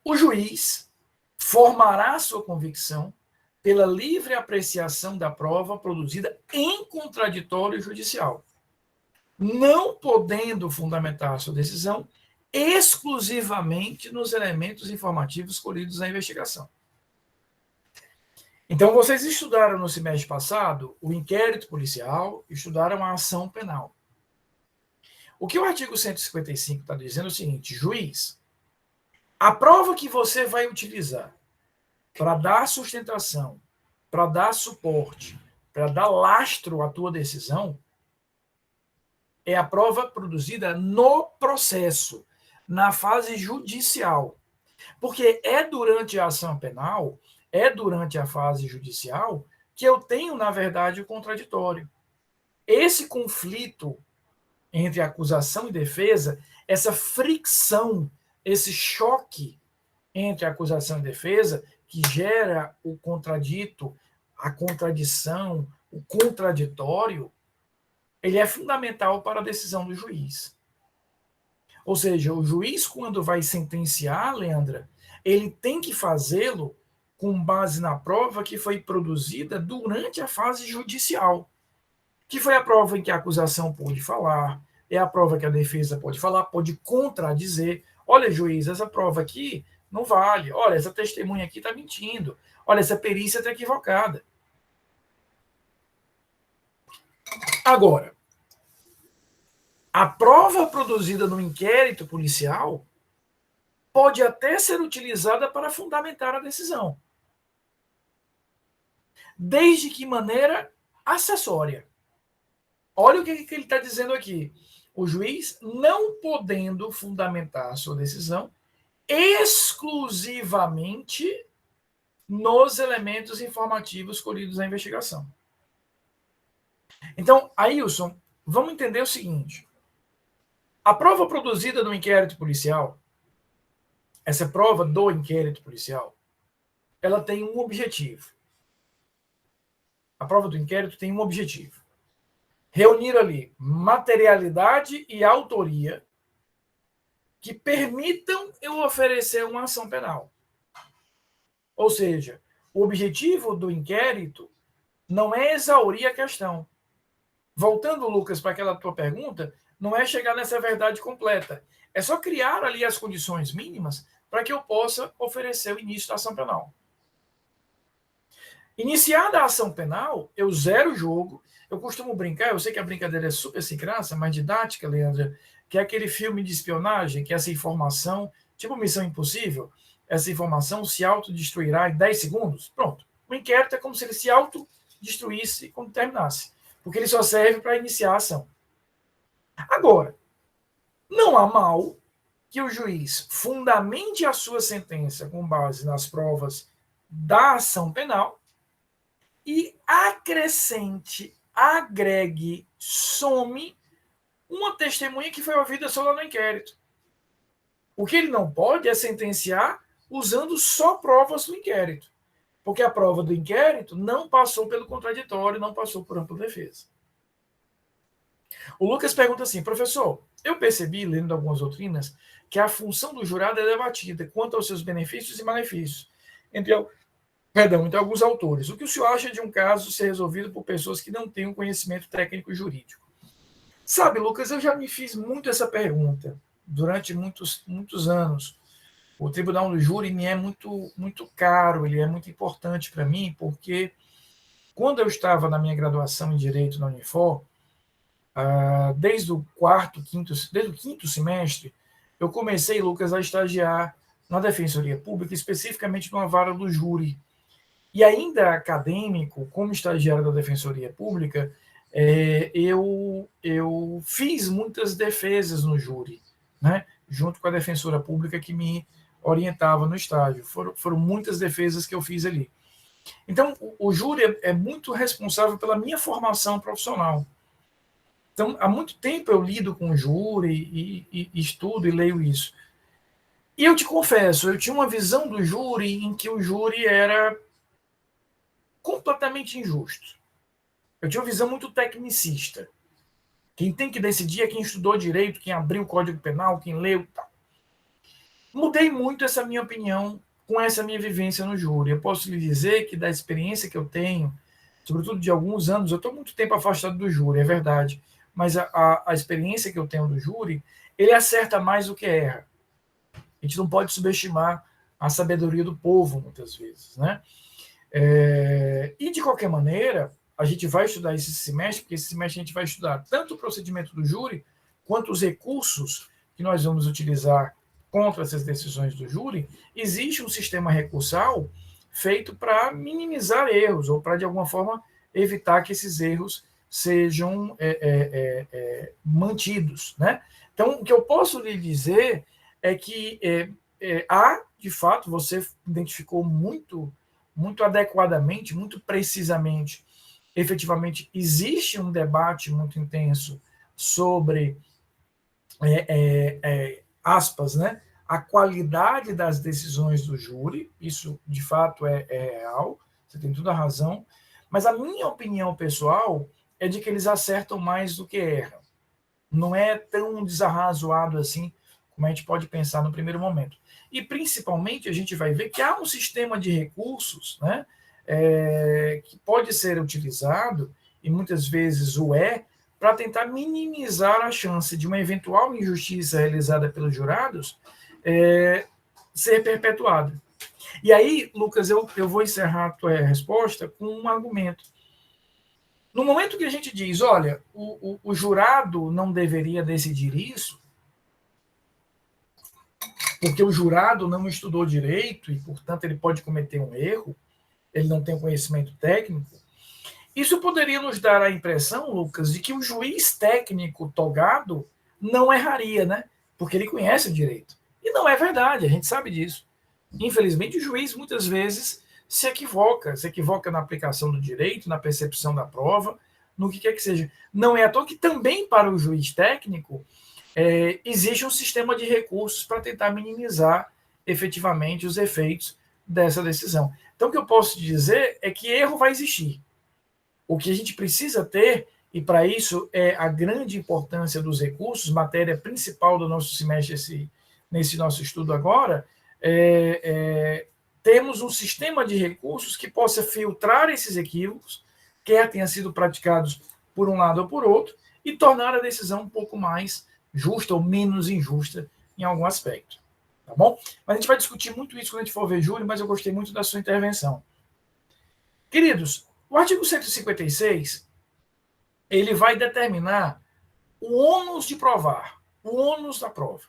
O juiz formará sua convicção pela livre apreciação da prova produzida em contraditório judicial, não podendo fundamentar sua decisão exclusivamente nos elementos informativos colhidos na investigação. Então, vocês estudaram no semestre passado o inquérito policial, estudaram a ação penal. O que o artigo 155 está dizendo é o seguinte: juiz, a prova que você vai utilizar para dar sustentação, para dar suporte, para dar lastro à tua decisão, é a prova produzida no processo, na fase judicial. Porque é durante a ação penal, é durante a fase judicial, que eu tenho, na verdade, o contraditório. Esse conflito entre acusação e defesa, essa fricção, esse choque entre acusação e defesa, que gera o contradito, a contradição, o contraditório, ele é fundamental para a decisão do juiz. Ou seja, o juiz, quando vai sentenciar, Leandra, ele tem que fazê-lo com base na prova que foi produzida durante a fase judicial, que foi a prova em que a acusação pôde falar, é a prova que a defesa pode falar, pode contradizer. Olha, juiz, essa prova aqui não vale. Olha, essa testemunha aqui está mentindo. Olha, essa perícia está equivocada. Agora, a prova produzida no inquérito policial pode até ser utilizada para fundamentar a decisão. Desde que maneira acessória. Olha o que ele está dizendo aqui. O juiz não podendo fundamentar a sua decisão exclusivamente nos elementos informativos colhidos na investigação. Então, Ailson, vamos entender o seguinte. A prova produzida no inquérito policial, essa prova do inquérito policial, ela tem um objetivo. A prova do inquérito tem um objetivo. Reunir ali materialidade e autoria que permitam eu oferecer uma ação penal. Ou seja, o objetivo do inquérito não é exaurir a questão. Voltando, Lucas, para aquela tua pergunta, não é chegar nessa verdade completa. É só criar ali as condições mínimas para que eu possa oferecer o início da ação penal. Iniciada a ação penal, eu zero o jogo. Eu costumo brincar, eu sei que a brincadeira é super sem graça, mas didática, Leandra, que é aquele filme de espionagem, que essa informação, tipo Missão Impossível, essa informação se autodestruirá em 10 segundos. Pronto. O inquérito é como se ele se autodestruísse quando terminasse, porque ele só serve para iniciar a ação. Agora, não há mal que o juiz fundamente a sua sentença com base nas provas da ação penal e acrescente, agregue, some uma testemunha que foi ouvida só lá no inquérito. O que ele não pode é sentenciar usando só provas do inquérito, porque a prova do inquérito não passou pelo contraditório, não passou por ampla defesa. O Lucas pergunta assim, professor, eu percebi, lendo algumas doutrinas, que a função do jurado é debatida quanto aos seus benefícios e malefícios entre alguns autores. O que o senhor acha de um caso ser resolvido por pessoas que não têm um conhecimento técnico e jurídico? Sabe, Lucas, eu já me fiz muito essa pergunta durante muitos anos. O tribunal do júri me é muito caro, ele é muito importante para mim, porque quando eu estava na minha graduação em Direito na Unifor, desde o quinto semestre, eu comecei, Lucas, a estagiar na Defensoria Pública, especificamente numa vara do júri. E ainda acadêmico, como estagiário da Defensoria Pública, eu fiz muitas defesas no júri, né? Junto com a defensora pública que me orientava no estágio. Foram muitas defesas que eu fiz ali. Então, o júri é muito responsável pela minha formação profissional. Então, há muito tempo eu lido com o júri e estudo e leio isso. E eu te confesso, eu tinha uma visão do júri em que o júri era completamente injusto. Eu tinha uma visão muito tecnicista. Quem tem que decidir é quem estudou direito, quem abriu o Código Penal, quem leu e tal. Mudei muito essa minha opinião com essa minha vivência no júri. Eu posso lhe dizer que da experiência que eu tenho, sobretudo de alguns anos, eu estou muito tempo afastado do júri, é verdade, mas a experiência que eu tenho do júri, ele acerta mais do que erra. A gente não pode subestimar a sabedoria do povo, muitas vezes, né? E, de qualquer maneira, a gente vai estudar esse semestre, porque esse semestre a gente vai estudar tanto o procedimento do júri, quanto os recursos que nós vamos utilizar contra essas decisões do júri. Existe um sistema recursal feito para minimizar erros, ou para, de alguma forma, evitar que esses erros sejam mantidos, né? Então, o que eu posso lhe dizer é que há, de fato, você identificou muito adequadamente, muito precisamente, efetivamente, existe um debate muito intenso sobre, aspas, né, a qualidade das decisões do júri, isso, de fato, é real, você tem toda a razão, mas a minha opinião pessoal é de que eles acertam mais do que erram. Não é tão desarrazoado assim, como a gente pode pensar no primeiro momento. E, principalmente, a gente vai ver que há um sistema de recursos, né, que pode ser utilizado, e muitas vezes o para tentar minimizar a chance de uma eventual injustiça realizada pelos jurados ser perpetuada. E aí, Lucas, eu vou encerrar a tua resposta com um argumento. No momento que a gente diz, olha, o jurado não deveria decidir isso, porque o jurado não estudou direito e, portanto, ele pode cometer um erro, ele não tem conhecimento técnico, isso poderia nos dar a impressão, Lucas, de que o juiz técnico togado não erraria, né? Porque ele conhece o direito. E não é verdade, a gente sabe disso. Infelizmente, o juiz muitas vezes se equivoca na aplicação do direito, na percepção da prova, no que quer que seja. Não é à toa que também para o juiz técnico existe um sistema de recursos para tentar minimizar efetivamente os efeitos dessa decisão. Então, o que eu posso dizer é que erro vai existir. O que a gente precisa ter, e para isso é a grande importância dos recursos, matéria principal do nosso semestre nesse nosso estudo agora, temos um sistema de recursos que possa filtrar esses equívocos, quer tenham sido praticados por um lado ou por outro, e tornar a decisão um pouco mais justa ou menos injusta em algum aspecto. Tá bom? Mas a gente vai discutir muito isso quando a gente for ver, Júlio, mas eu gostei muito da sua intervenção. Queridos, o artigo 156, ele vai determinar o ônus de provar, o ônus da prova.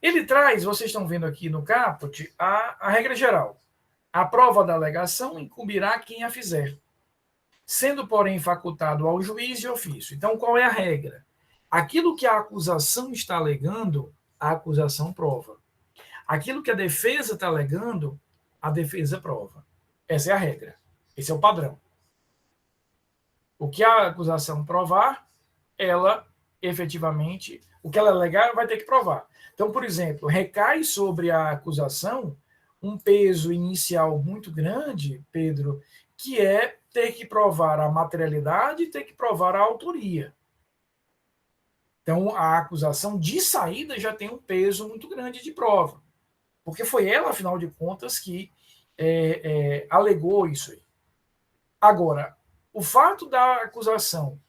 Ele traz, vocês estão vendo aqui no caput, a regra geral. A prova da alegação incumbirá quem a fizer, sendo, porém, facultado ao juiz de ofício. Então, qual é a regra? Aquilo que a acusação está alegando, a acusação prova. Aquilo que a defesa está alegando, a defesa prova. Essa é a regra. Esse é o padrão. O que a acusação provar, ela efetivamente, o que ela alegar, vai ter que provar. Então, por exemplo, recai sobre a acusação um peso inicial muito grande, Pedro, que é ter que provar a materialidade e ter que provar a autoria. Então, a acusação de saída já tem um peso muito grande de prova, porque foi ela, afinal de contas, que alegou isso aí. Agora, o fato da acusação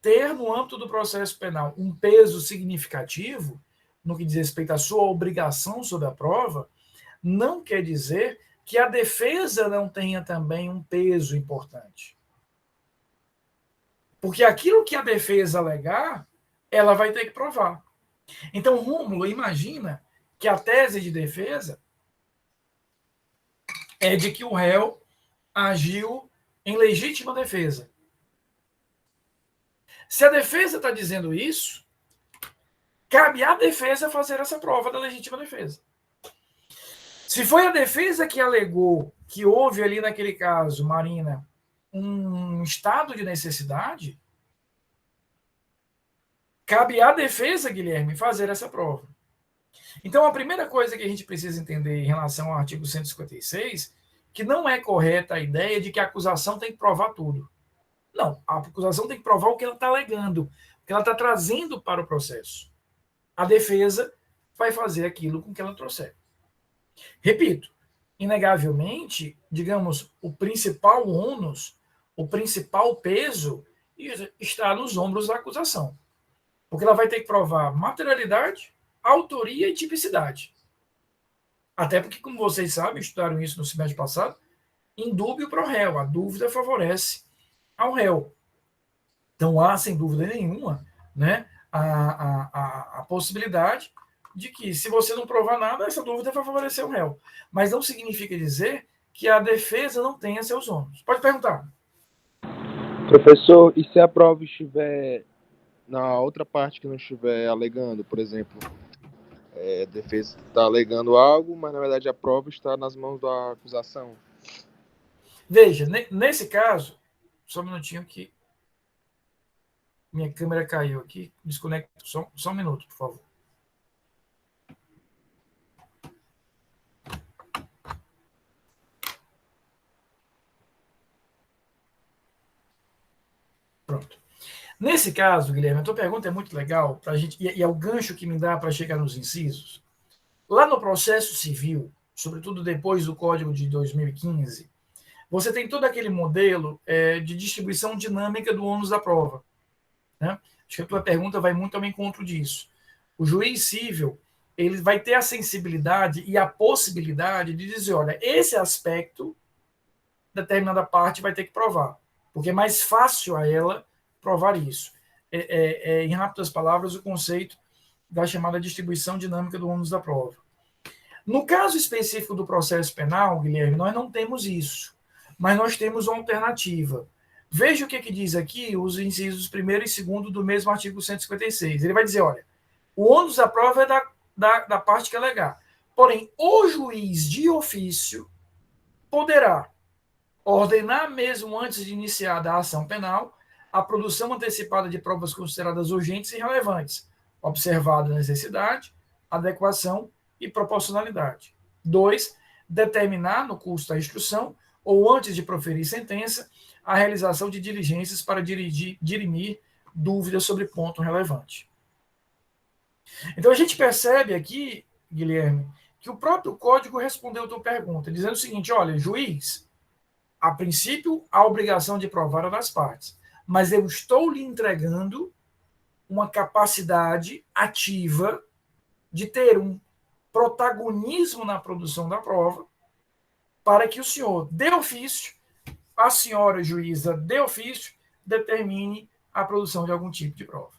ter, no âmbito do processo penal, um peso significativo, no que diz respeito à sua obrigação sobre a prova, não quer dizer que a defesa não tenha também um peso importante. Porque aquilo que a defesa alegar, ela vai ter que provar. Então, Rômulo, imagina que a tese de defesa é de que o réu agiu em legítima defesa. Se a defesa está dizendo isso, cabe à defesa fazer essa prova da legítima defesa. Se foi a defesa que alegou que houve ali naquele caso, Marina, um estado de necessidade, cabe à defesa, Guilherme, fazer essa prova. Então, a primeira coisa que a gente precisa entender em relação ao artigo 156, que não é correta a ideia de que a acusação tem que provar tudo. Não, a acusação tem que provar o que ela está alegando, o que ela está trazendo para o processo. A defesa vai fazer aquilo com que ela trouxer. Repito, inegavelmente, digamos, o principal ônus, o principal peso está nos ombros da acusação. Porque ela vai ter que provar materialidade, autoria e tipicidade. Até porque, como vocês sabem, estudaram isso no semestre passado, indúbio pro réu, a dúvida favorece ao réu. Então, há, sem dúvida nenhuma, né, a possibilidade de que, se você não provar nada, essa dúvida vai favorecer o réu. Mas não significa dizer que a defesa não tenha seus ônus. Pode perguntar.
Professor, e se a prova estiver na outra parte que não estiver alegando, por exemplo, a defesa está alegando algo, mas na verdade a prova está nas mãos da acusação?
Veja, nesse caso, só um minutinho que minha câmera caiu aqui, desconecto, só um minuto, por favor. Pronto. Nesse caso, Guilherme, a tua pergunta é muito legal para a gente, e é o gancho que me dá para chegar nos incisos. Lá no processo civil, sobretudo depois do Código de 2015, você tem todo aquele modelo de distribuição dinâmica do ônus da prova. Né? Acho que a tua pergunta vai muito ao encontro disso. O juiz civil, ele vai ter a sensibilidade e a possibilidade de dizer, olha, esse aspecto, determinada parte vai ter que provar, porque é mais fácil a ela provar isso. Em rápidas palavras, o conceito da chamada distribuição dinâmica do ônus da prova. No caso específico do processo penal, Guilherme, nós não temos isso, mas nós temos uma alternativa. Veja o que diz aqui os incisos 1º e 2º do mesmo artigo 156. Ele vai dizer, olha, o ônus da prova é da parte que alegar. Porém, o juiz de ofício poderá ordenar, mesmo antes de iniciada a ação penal, a produção antecipada de provas consideradas urgentes e relevantes, observada a necessidade, adequação e proporcionalidade. 2. Determinar, no curso da instrução, ou antes de proferir sentença, a realização de diligências para dirimir dúvidas sobre ponto relevante. Então, a gente percebe aqui, Guilherme, que o próprio código respondeu a tua pergunta, dizendo o seguinte: olha, juiz, a princípio, a obrigação de provar é das partes, mas eu estou lhe entregando uma capacidade ativa de ter um protagonismo na produção da prova, para que o senhor, de ofício, a senhora juíza, de ofício, determine a produção de algum tipo de prova.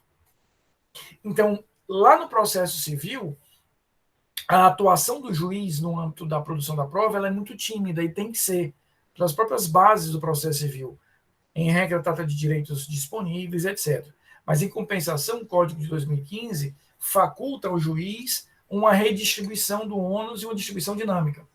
Então, lá no processo civil, a atuação do juiz no âmbito da produção da prova ela é muito tímida e tem que ser pelas próprias bases do processo civil. Em regra, trata de direitos disponíveis, etc. Mas, em compensação, o Código de 2015 faculta ao juiz uma redistribuição do ônus e uma distribuição dinâmica.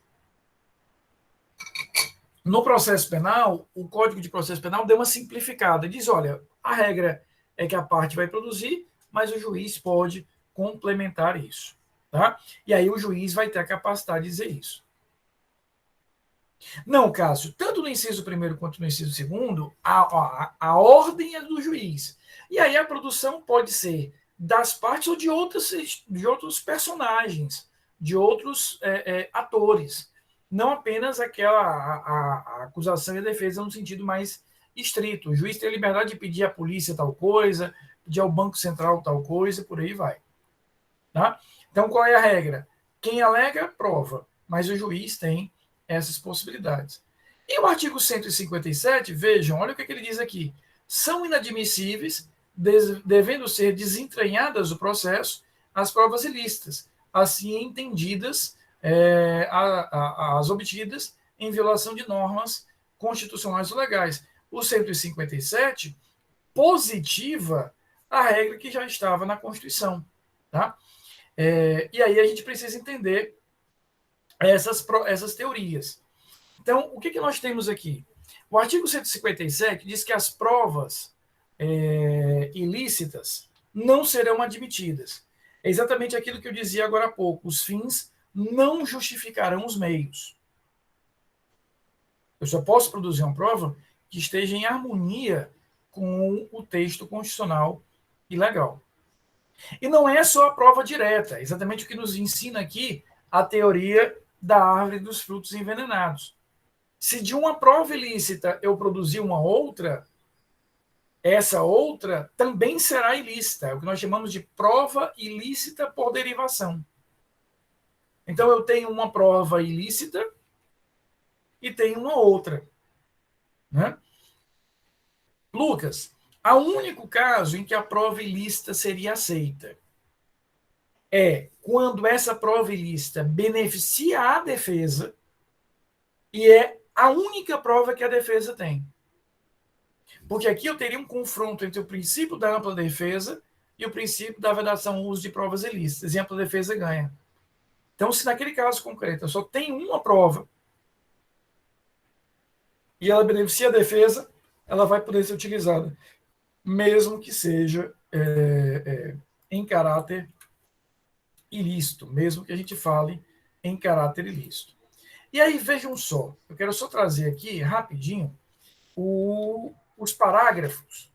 No processo penal, o Código de Processo Penal deu uma simplificada. Diz, olha, a regra é que a parte vai produzir, mas o juiz pode complementar isso. Tá? E aí o juiz vai ter a capacidade de dizer isso. Não, Cássio, tanto no inciso 1º quanto no inciso 2º, a ordem é do juiz. E aí a produção pode ser das partes ou de outros personagens, de outros atores. Não apenas a acusação e a defesa no sentido mais estrito. O juiz tem a liberdade de pedir à polícia tal coisa, pedir ao Banco Central tal coisa, por aí vai. Tá? Então, qual é a regra? Quem alega, prova, mas o juiz tem essas possibilidades. E o artigo 157, vejam, olha o que ele diz aqui. São inadmissíveis, devendo ser desentranhadas do processo, as provas ilícitas, assim entendidas as obtidas em violação de normas constitucionais ou legais. O 157 positiva a regra que já estava na Constituição. Tá? E aí a gente precisa entender essas teorias. Então, o que nós temos aqui? O artigo 157 diz que as provas ilícitas não serão admitidas. É exatamente aquilo que eu dizia agora há pouco. Os fins não justificarão os meios. Eu só posso produzir uma prova que esteja em harmonia com o texto constitucional e legal. E não é só a prova direta, é exatamente o que nos ensina aqui a teoria da árvore dos frutos envenenados. Se de uma prova ilícita eu produzir uma outra, essa outra também será ilícita. É o que nós chamamos de prova ilícita por derivação. Então, eu tenho uma prova ilícita e tenho uma outra. Né? Lucas, há um único caso em que a prova ilícita seria aceita. É quando essa prova ilícita beneficia a defesa e é a única prova que a defesa tem. Porque aqui eu teria um confronto entre o princípio da ampla defesa e o princípio da vedação ao uso de provas ilícitas. E a ampla defesa ganha. Então, se naquele caso concreto eu só tenho uma prova e ela beneficia a defesa, ela vai poder ser utilizada, mesmo que seja em caráter ilícito, mesmo que a gente fale em caráter ilícito. E aí, vejam só, eu quero só trazer aqui, rapidinho, os parágrafos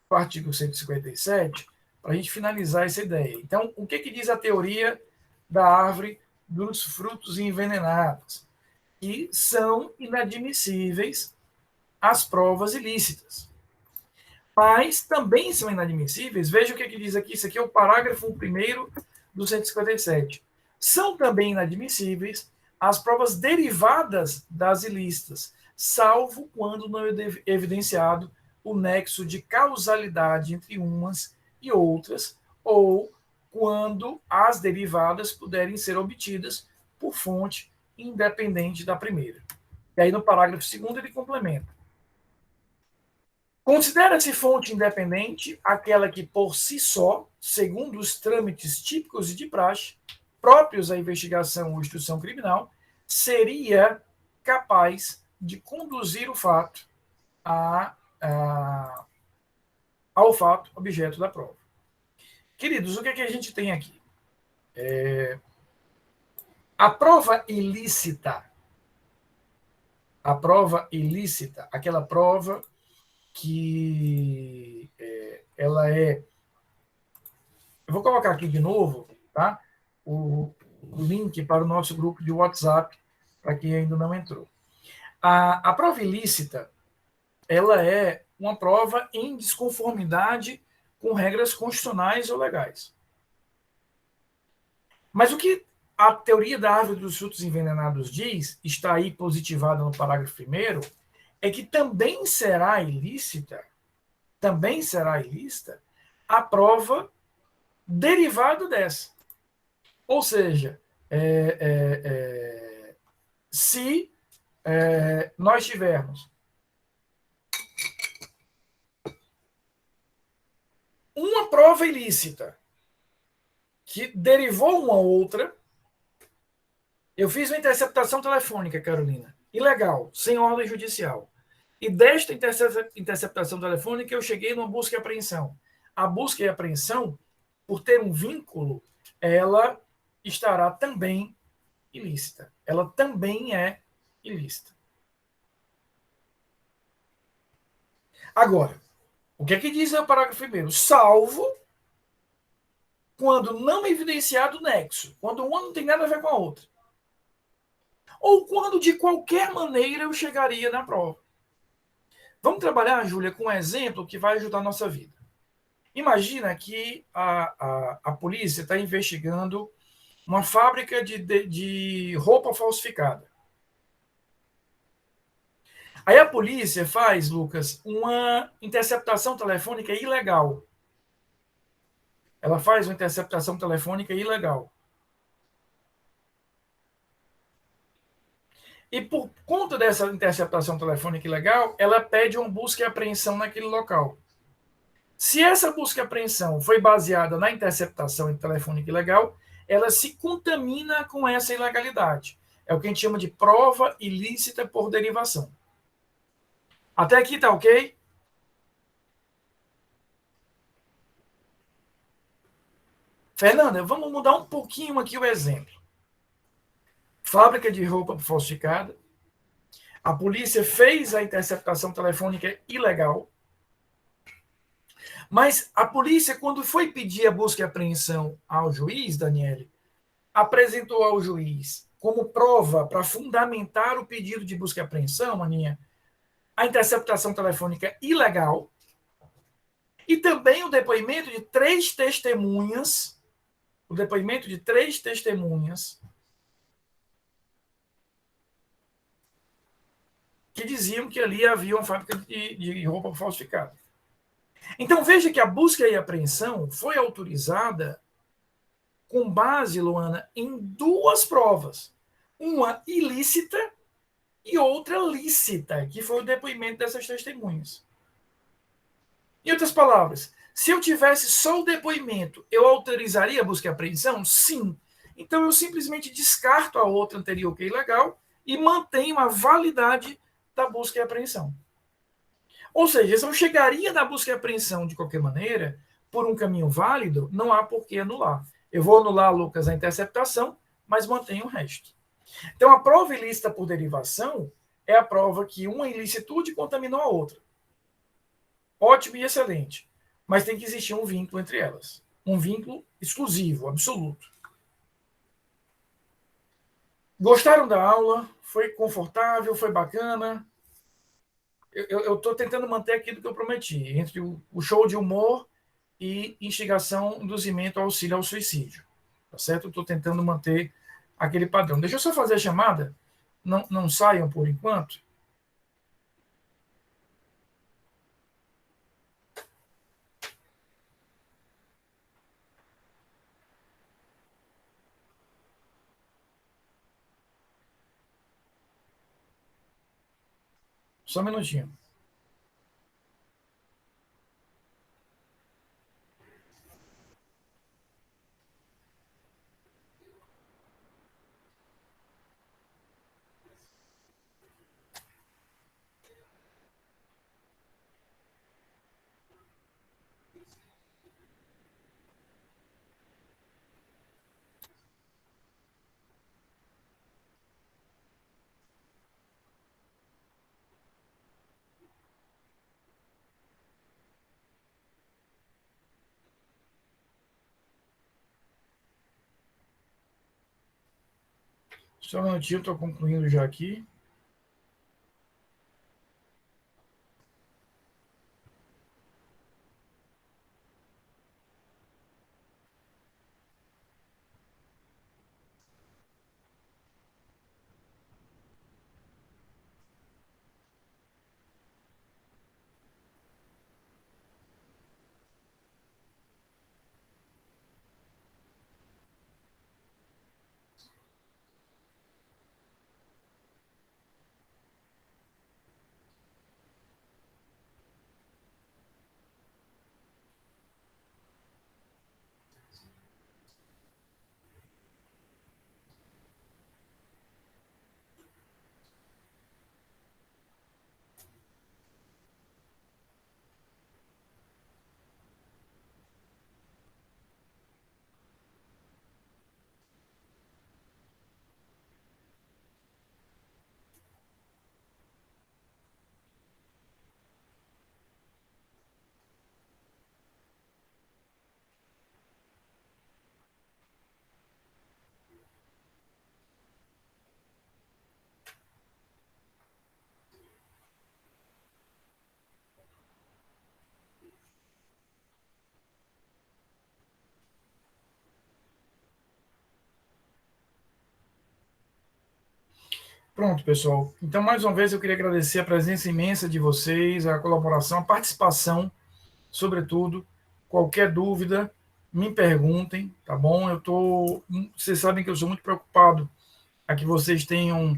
do artigo 157, para a gente finalizar essa ideia. Então, o que diz a teoria da árvore dos frutos envenenados? E são inadmissíveis as provas ilícitas. Mas também são inadmissíveis, veja o que diz aqui, isso aqui é o parágrafo 1º do 157. São também inadmissíveis as provas derivadas das ilícitas, salvo quando não é evidenciado o nexo de causalidade entre umas e outras, ou quando as derivadas puderem ser obtidas por fonte independente da primeira. E aí, no parágrafo 2º, ele complementa. Considera-se fonte independente aquela que, por si só, segundo os trâmites típicos e de praxe, próprios à investigação ou instrução criminal, seria capaz de conduzir o fato ao fato objeto da prova. Queridos, o que a gente tem aqui? A prova ilícita, aquela prova que ela é... Eu vou colocar aqui de novo, tá? o link para o nosso grupo de WhatsApp, para quem ainda não entrou. A prova ilícita, ela é uma prova em desconformidade com regras constitucionais ou legais. Mas o que a teoria da árvore dos frutos envenenados diz, está aí positivada no parágrafo 1º, é que também será ilícita a prova derivada dessa. Ou seja, se nós tivermos uma prova ilícita que derivou uma outra, eu fiz uma interceptação telefônica, Carolina, ilegal, sem ordem judicial. E desta interceptação telefônica eu cheguei numa busca e apreensão. A busca e apreensão, por ter um vínculo, ela estará também ilícita. Ela também é ilícita. Agora, o que é que diz o parágrafo 1º? Salvo quando não evidenciado o nexo, quando uma não tem nada a ver com a outra. Ou quando, de qualquer maneira, eu chegaria na prova. Vamos trabalhar, Júlia, com um exemplo que vai ajudar a nossa vida. Imagina que a polícia está investigando uma fábrica de roupa falsificada. Aí a polícia faz, Lucas, uma interceptação telefônica ilegal. Ela faz uma interceptação telefônica ilegal. E por conta dessa interceptação telefônica ilegal, ela pede uma busca e apreensão naquele local. Se essa busca e apreensão foi baseada na interceptação telefônica ilegal, ela se contamina com essa ilegalidade. É o que a gente chama de prova ilícita por derivação. Até aqui tá ok? Fernanda, vamos mudar um pouquinho aqui o exemplo. Fábrica de roupa falsificada. A polícia fez a interceptação telefônica ilegal. Mas a polícia, quando foi pedir a busca e apreensão ao juiz, Daniele, apresentou ao juiz como prova para fundamentar o pedido de busca e apreensão, Aninha, a interceptação telefônica ilegal e também o depoimento de três testemunhas, que diziam que ali havia uma fábrica de roupa falsificada. Então veja que a busca e apreensão foi autorizada com base, Luana, em duas provas. Uma ilícita e outra lícita, que foi o depoimento dessas testemunhas. Em outras palavras, se eu tivesse só o depoimento, eu autorizaria a busca e apreensão? Sim. Então eu simplesmente descarto a outra anterior, que é ilegal, e mantenho a validade da busca e apreensão. Ou seja, se eu chegaria na busca e apreensão de qualquer maneira, por um caminho válido, não há por que anular. Eu vou anular, Lucas, a interceptação, mas mantenho o resto. Então, a prova ilícita por derivação é a prova que uma ilicitude contaminou a outra. Ótimo e excelente. Mas tem que existir um vínculo entre elas. Um vínculo exclusivo, absoluto. Gostaram da aula? Foi confortável? Foi bacana? Eu estou tentando manter aquilo que eu prometi, entre o show de humor e instigação, induzimento, auxílio ao suicídio. Tá certo? Eu estou tentando manter aquele padrão. Deixa eu só fazer a chamada. Não saiam por enquanto. Só um minutinho. Só um minutinho, estou concluindo já aqui. Pronto, pessoal. Então, mais uma vez, eu queria agradecer a presença imensa de vocês, a colaboração, a participação, sobretudo. Qualquer dúvida, me perguntem, tá bom? Vocês sabem que eu sou muito preocupado a que vocês tenham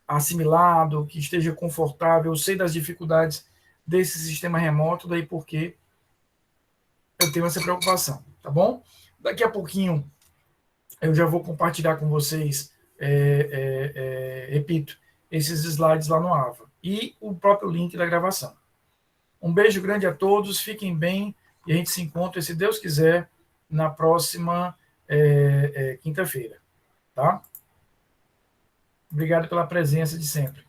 assimilado, que esteja confortável. Eu sei das dificuldades desse sistema remoto, daí porque eu tenho essa preocupação, tá bom? Daqui a pouquinho eu já vou compartilhar com vocês, repito, esses slides lá no AVA e o próprio link da gravação. Um beijo grande a todos, fiquem bem e a gente se encontra, se Deus quiser, na próxima quinta-feira, tá? Obrigado pela presença de sempre.